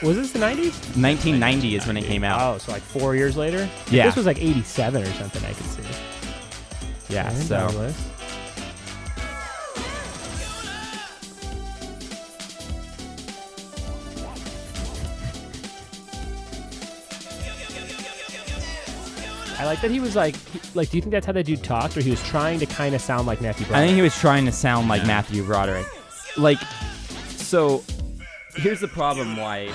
[SPEAKER 2] Was this the 90s?
[SPEAKER 1] 1990 is when it came out.
[SPEAKER 2] Oh, so like 4 years later? If
[SPEAKER 1] Yeah.
[SPEAKER 2] this was like 87 or something, I could see.
[SPEAKER 1] Yeah,
[SPEAKER 2] Aaron
[SPEAKER 1] so
[SPEAKER 2] Douglas. I like that he was like, do you think that's how that dude talked, or he was trying to kind of sound like Matthew
[SPEAKER 1] I
[SPEAKER 2] Broderick?
[SPEAKER 1] think he was trying to sound like Matthew Broderick. Like, so here's the problem why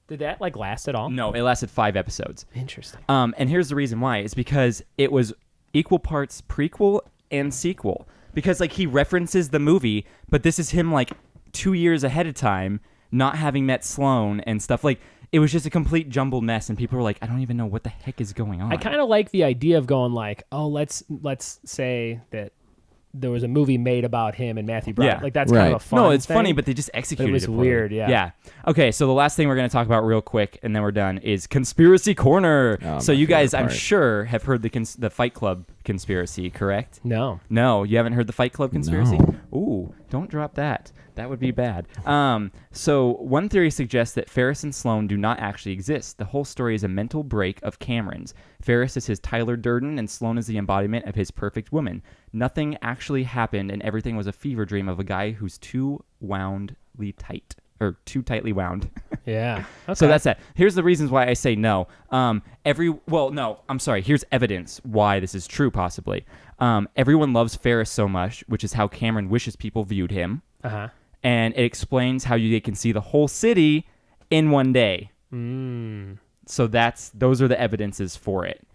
[SPEAKER 2] Did that like last at all?
[SPEAKER 1] No, it lasted 5 episodes.
[SPEAKER 2] Interesting.
[SPEAKER 1] And here's the reason why. It's because it was equal parts prequel and sequel. Because like he references the movie, but this is him like 2 years ahead of time, not having met Sloane and stuff. Like it was just a complete jumbled mess, and people were like, I don't even know what the heck is going on.
[SPEAKER 2] I kind of like the idea of going like, oh, let's say that there was a movie made about him and Matthew Broderick.
[SPEAKER 1] Yeah.
[SPEAKER 2] Like that's kind of a fun
[SPEAKER 1] No, it's
[SPEAKER 2] thing.
[SPEAKER 1] funny, but they just executed
[SPEAKER 2] it was
[SPEAKER 1] poorly.
[SPEAKER 2] weird, yeah.
[SPEAKER 1] Yeah. Okay, so the last thing we're going to talk about real quick, and then we're done, is Conspiracy Corner. So you guys, I'm sure, have heard the Fight Club conspiracy, correct?
[SPEAKER 2] No.
[SPEAKER 1] No, you haven't heard the Fight Club conspiracy?
[SPEAKER 3] No.
[SPEAKER 1] Ooh, don't drop that. That would be bad. So one theory suggests that Ferris and Sloane do not actually exist. The whole story is a mental break of Cameron's. Ferris is his Tyler Durden, and Sloane is the embodiment of his perfect woman. Nothing actually happened, and everything was a fever dream of a guy who's too tightly wound.
[SPEAKER 2] Yeah. Okay.
[SPEAKER 1] So that's that. Here's the reasons why I say no. Here's evidence why this is true, possibly. Everyone loves Ferris so much, which is how Cameron wishes people viewed him.
[SPEAKER 2] Uh-huh.
[SPEAKER 1] And it explains how they can see the whole city in one day. So those are the evidences for it.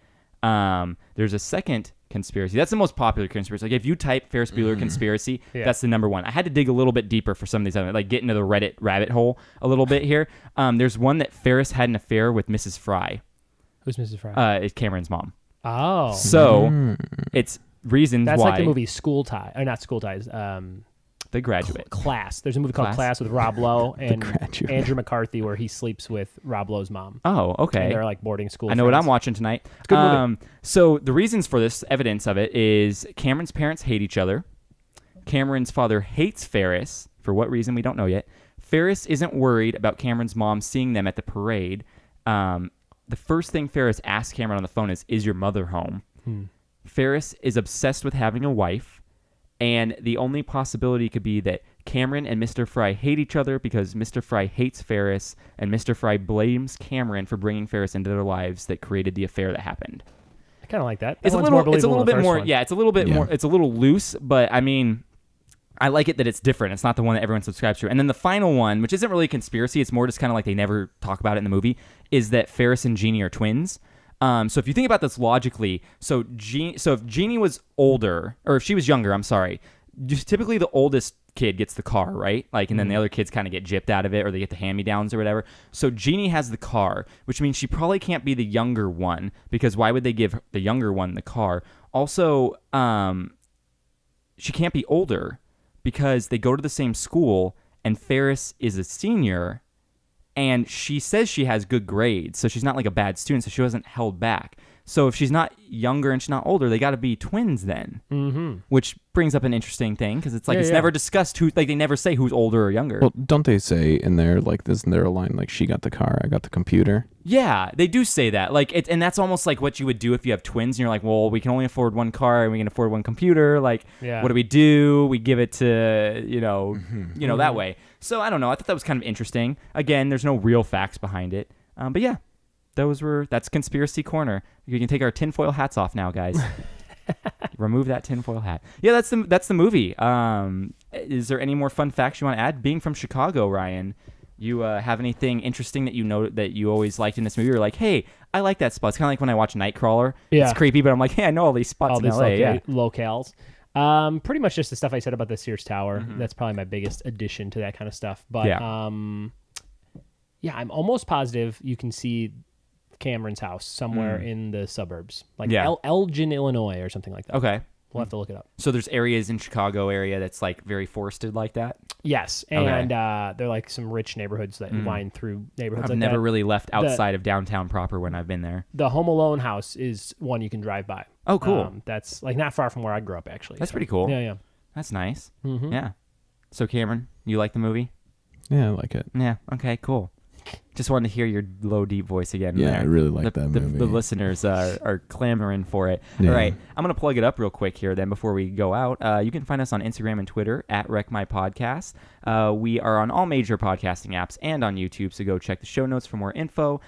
[SPEAKER 1] There's a second conspiracy. That's the most popular conspiracy. Like if you type Ferris Bueller conspiracy, that's the number one. I had to dig a little bit deeper for some of these other, like get into the Reddit rabbit hole a little bit here. There's one that Ferris had an affair with Mrs. Fry.
[SPEAKER 2] Who's Mrs. Fry?
[SPEAKER 1] It's Cameron's mom.
[SPEAKER 2] Oh.
[SPEAKER 1] So it's reasons
[SPEAKER 2] that's
[SPEAKER 1] why.
[SPEAKER 2] like the movie School Ties, or not School Ties.
[SPEAKER 1] The Graduate.
[SPEAKER 2] Class. There's a movie called Class with Rob Lowe and
[SPEAKER 3] Graduate.
[SPEAKER 2] Andrew McCarthy where he sleeps with Rob Lowe's mom.
[SPEAKER 1] Oh, okay.
[SPEAKER 2] And they're like boarding school.
[SPEAKER 1] I know
[SPEAKER 2] friends.
[SPEAKER 1] what I'm watching tonight.
[SPEAKER 2] It's a good movie.
[SPEAKER 1] So the reasons for this, evidence of it, is Cameron's parents hate each other. Cameron's father hates Ferris. For what reason, we don't know yet. Ferris isn't worried about Cameron's mom seeing them at the parade. The first thing Ferris asks Cameron on the phone is your mother home? Ferris is obsessed with having a wife. And the only possibility could be that Cameron and Mr. Fry hate each other because Mr. Fry hates Ferris, and Mr. Fry blames Cameron for bringing Ferris into their lives that created the affair that happened.
[SPEAKER 2] I kind of like that.
[SPEAKER 1] It's a little bit more. Yeah, it's a little bit more. It's a little loose, but I mean, I like it that it's different. It's not the one that everyone subscribes to. And then the final one, which isn't really a conspiracy, it's more just kind of like they never talk about it in the movie, is that Ferris and Jeannie are twins. So if you think about this logically, so if Jeannie was older, or if she was younger, I'm sorry, just typically the oldest kid gets the car, right? Like, and then the other kids kind of get gypped out of it, or they get the hand-me-downs or whatever. So Jeannie has the car, which means she probably can't be the younger one, because why would they give the younger one the car? Also, she can't be older because they go to the same school, and Ferris is a senior. And she says she has good grades, so she's not like a bad student, so she wasn't held back. So if she's not younger and she's not older, they got to be twins then, which brings up an interesting thing because it's like never discussed who, like they never say who's older or younger.
[SPEAKER 3] Well, don't they say in there, like, isn't there a line like she got the car, I got the computer?
[SPEAKER 1] Yeah, they do say that. Like, and that's almost like what you would do if you have twins and you're like, well, we can only afford one car and we can afford one computer. Like, what do? We give it to, that way. So I don't know. I thought that was kind of interesting. Again, there's no real facts behind it. But yeah, that's Conspiracy Corner. You can take our tinfoil hats off now, guys. Remove that tinfoil hat. Yeah, that's the movie. Is there any more fun facts you want to add? Being from Chicago, Ryan, you have anything interesting that you know that you always liked in this movie? You're like, hey, I like that spot. It's kind of like when I watch Nightcrawler. Yeah. It's creepy, but I'm like, hey, I know all these spots in LA.
[SPEAKER 2] Locales. Pretty much just the stuff I said about the Sears Tower. That's probably my biggest addition to that kind of stuff. But I'm almost positive you can see Cameron's house somewhere in the suburbs, like Elgin, Illinois, or something like that.
[SPEAKER 1] Okay.
[SPEAKER 2] We'll have to look it up.
[SPEAKER 1] So there's areas in Chicago area that's like very forested like that?
[SPEAKER 2] Yes. And they're like some rich neighborhoods that wind through neighborhoods
[SPEAKER 1] I've never really left outside of downtown proper when I've been there.
[SPEAKER 2] The Home Alone house is one you can drive by.
[SPEAKER 1] Oh, cool.
[SPEAKER 2] That's like not far from where I grew up, actually.
[SPEAKER 1] That's pretty cool.
[SPEAKER 2] Yeah.
[SPEAKER 1] That's nice. Yeah. So Cameron, you like the movie?
[SPEAKER 3] Yeah, I like it.
[SPEAKER 1] Yeah. Okay, cool. Just wanted to hear your low, deep voice again.
[SPEAKER 3] Yeah,
[SPEAKER 1] there.
[SPEAKER 3] I really like that movie.
[SPEAKER 1] The listeners are clamoring for it. Yeah. All right, I'm going to plug it up real quick here then before we go out. You can find us on Instagram and Twitter at RecMyPodcast. We are on all major podcasting apps and on YouTube, so go check the show notes for more info.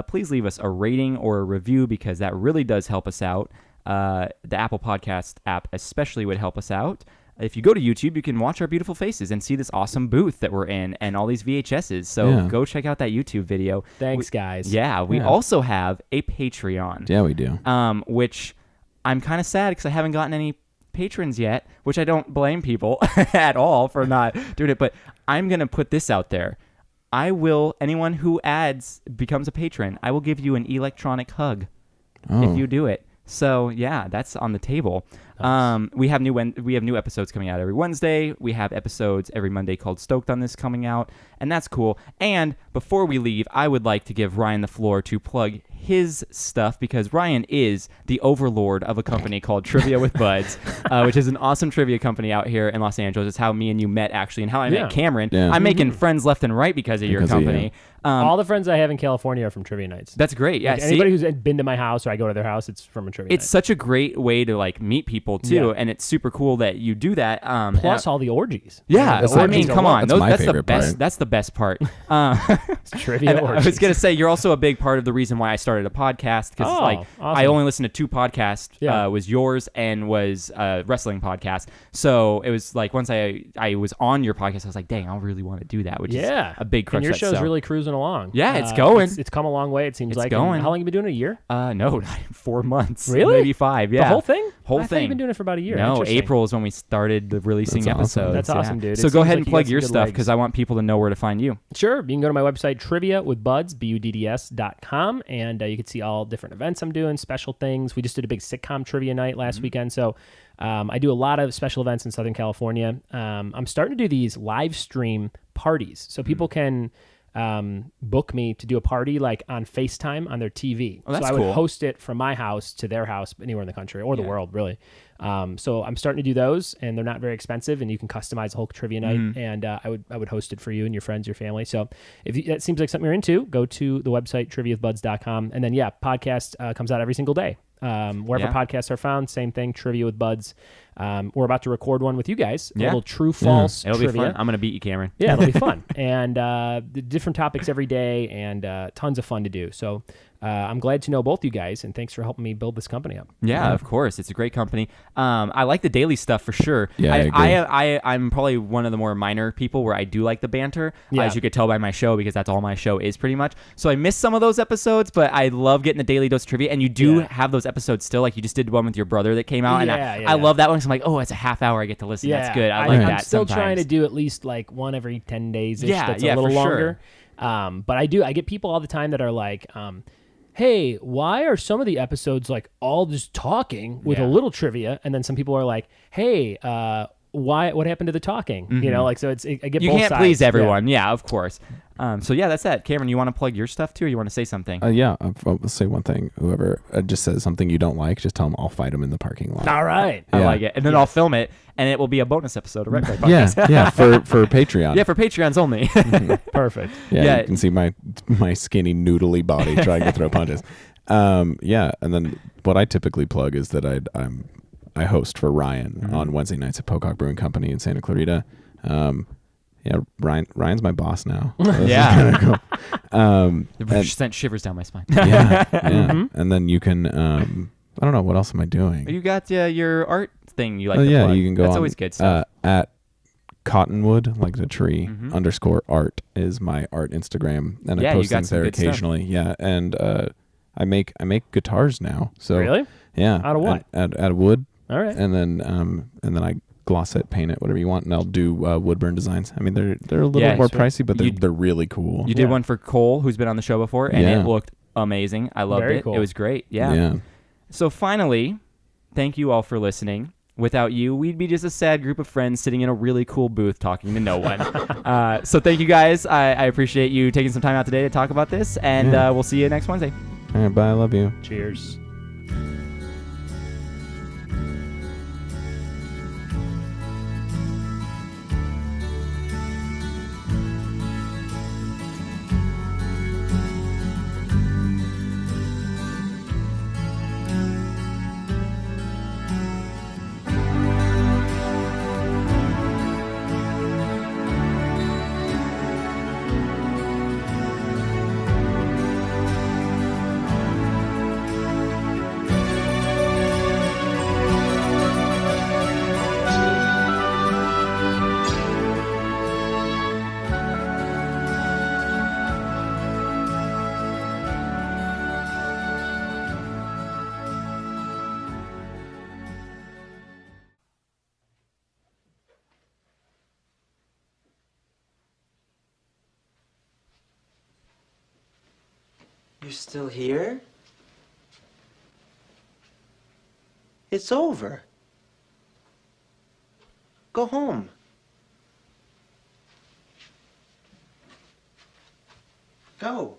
[SPEAKER 1] Please leave us a rating or a review because that really does help us out. The Apple Podcast app especially would help us out. if you go to YouTube, you can watch our beautiful faces and see this awesome booth that we're in and all these VHSs. So go check out that YouTube video.
[SPEAKER 2] Thanks, guys.
[SPEAKER 1] Yeah, we also have a Patreon.
[SPEAKER 3] Yeah, we do.
[SPEAKER 1] Which I'm kind of sad because I haven't gotten any patrons yet, which I don't blame people at all for not doing it. But I'm going to put this out there. Anyone who becomes a patron, I will give you an electronic hug if you do it. So yeah, that's on the table. Nice. We have new episodes coming out every Wednesday. We have episodes every Monday called Stoked on This coming out, and that's cool. And before we leave, I would like to give Ryan the floor to plug his stuff because Ryan is the overlord of a company called Trivia with Buds, which is an awesome trivia company out here in Los Angeles. It's how me and you met actually, and how I met Cameron. Yeah. I'm making friends left and right because of your company.
[SPEAKER 2] All the friends I have in California are from trivia nights.
[SPEAKER 1] That's great. Yeah,
[SPEAKER 2] anybody who's been to my house or I go to their house, it's from a trivia night.
[SPEAKER 1] It's such a great way to like meet people too, and it's super cool that you do that.
[SPEAKER 2] Plus all the orgies.
[SPEAKER 1] Yeah, I mean, come on,
[SPEAKER 3] that's the best.
[SPEAKER 1] Part. That's the best part.
[SPEAKER 2] Trivia orgies.
[SPEAKER 1] I was gonna say you're also a big part of the reason why I started a podcast because awesome. I only listened to 2 podcasts. Was yours and was a wrestling podcast. So it was like once I was on your podcast, I was like, dang, I really want to do that. Which is a big crush.
[SPEAKER 2] And your show's really cruising along.
[SPEAKER 1] Yeah, it's going.
[SPEAKER 2] It's come a long way. It seems like.
[SPEAKER 1] Going.
[SPEAKER 2] How long have you been doing it? A year?
[SPEAKER 1] No, 4 months.
[SPEAKER 2] Really?
[SPEAKER 1] Maybe 5. Yeah.
[SPEAKER 2] The whole thing?
[SPEAKER 1] Whole
[SPEAKER 2] I thought you've been doing it for about a year.
[SPEAKER 1] No, April is when we started releasing episodes.
[SPEAKER 2] That's awesome, dude.
[SPEAKER 1] So go ahead and plug your stuff because I want people to know where to find you.
[SPEAKER 2] Sure. You can go to my website, triviawithbuds, BUDDS.com, and you can see all different events I'm doing, special things. We just did a big sitcom trivia night last weekend, so I do a lot of special events in Southern California. I'm starting to do these live stream parties, so people can book me to do a party like on FaceTime on their TV.
[SPEAKER 1] Oh, that's
[SPEAKER 2] so I would
[SPEAKER 1] cool.
[SPEAKER 2] host it from my house to their house anywhere in the country or the world, really. So I'm starting to do those, and they're not very expensive, and you can customize a whole trivia night, and I would host it for you and your friends, your family. So if that seems like something you're into, go to the website triviawithbuds.com, and then podcast comes out every single day. Wherever podcasts are found, same thing, Trivia with Buds. We're about to record one with you guys. A little true-false
[SPEAKER 1] It'll
[SPEAKER 2] trivia.
[SPEAKER 1] be fun. I'm going to beat you, Cameron.
[SPEAKER 2] Yeah, it'll be fun. And the different topics every day and tons of fun to do. So I'm glad to know both you guys, and thanks for helping me build this company up.
[SPEAKER 1] Yeah, of course. It's a great company. I like the daily stuff for sure.
[SPEAKER 3] Yeah,
[SPEAKER 1] I'm probably one of the more minor people where I do like the banter, as you could tell by my show, because that's all my show is pretty much. So I miss some of those episodes, but I love getting the daily dose of trivia. And you do have those episodes still. Like you just did one with your brother that came out. I love that one because I'm like, oh, it's a half hour I get to listen. That's good. I like that.
[SPEAKER 2] I'm still
[SPEAKER 1] sometimes.
[SPEAKER 2] trying to do at least like one every 10 days. That's a little
[SPEAKER 1] for
[SPEAKER 2] longer.
[SPEAKER 1] Sure.
[SPEAKER 2] But I get people all the time that are like, hey, why are some of the episodes like all just talking with a little trivia? And then some people are like, hey, what happened to the talking?
[SPEAKER 1] Mm-hmm.
[SPEAKER 2] You know, like, so I get
[SPEAKER 1] you
[SPEAKER 2] both
[SPEAKER 1] can't
[SPEAKER 2] sides.
[SPEAKER 1] please everyone. Yeah, of course. So yeah, that's that. Cameron, you want to plug your stuff too, or you want to say something?
[SPEAKER 3] I'll say one thing. Whoever just says something you don't like, just tell them I'll fight them in the parking lot.
[SPEAKER 2] All right.
[SPEAKER 1] I like it. And then I'll film it, and it will be a bonus episode of Red Card
[SPEAKER 3] Podcast. for Patreon.
[SPEAKER 1] Yeah, for Patreons only.
[SPEAKER 2] Perfect.
[SPEAKER 3] Yeah, you can see my skinny noodly body trying to throw punches. And then what I typically plug is that I host for Ryan on Wednesday nights at Pocock Brewing Company in Santa Clarita. Ryan's my boss now. So
[SPEAKER 1] It sent shivers down my spine.
[SPEAKER 3] And then you can I don't know, what else am I doing?
[SPEAKER 1] You got your art thing you like.
[SPEAKER 3] You can go.
[SPEAKER 1] That's
[SPEAKER 3] on,
[SPEAKER 1] always good stuff.
[SPEAKER 3] At Cottonwood, like the tree _art is my art Instagram, and I post things there occasionally.
[SPEAKER 1] Stuff.
[SPEAKER 3] Yeah, and I make guitars now. So
[SPEAKER 2] really,
[SPEAKER 3] out
[SPEAKER 2] of what?
[SPEAKER 3] Out of wood.
[SPEAKER 2] All right,
[SPEAKER 3] and then I gloss it, paint it, whatever you want, and I'll do woodburn designs. I mean, they're a little more pricey, but they're really cool.
[SPEAKER 1] You did one for Cole, who's been on the show before, and it looked amazing. I loved it.
[SPEAKER 2] Cool.
[SPEAKER 1] It was great. Yeah. So finally, thank you all for listening. Without you, we'd be just a sad group of friends sitting in a really cool booth talking to no one. So thank you guys. I appreciate you taking some time out today to talk about this, and we'll see you next Wednesday.
[SPEAKER 3] All right, bye. I love you.
[SPEAKER 2] Cheers.
[SPEAKER 7] You're still here? It's over. Go home. Go.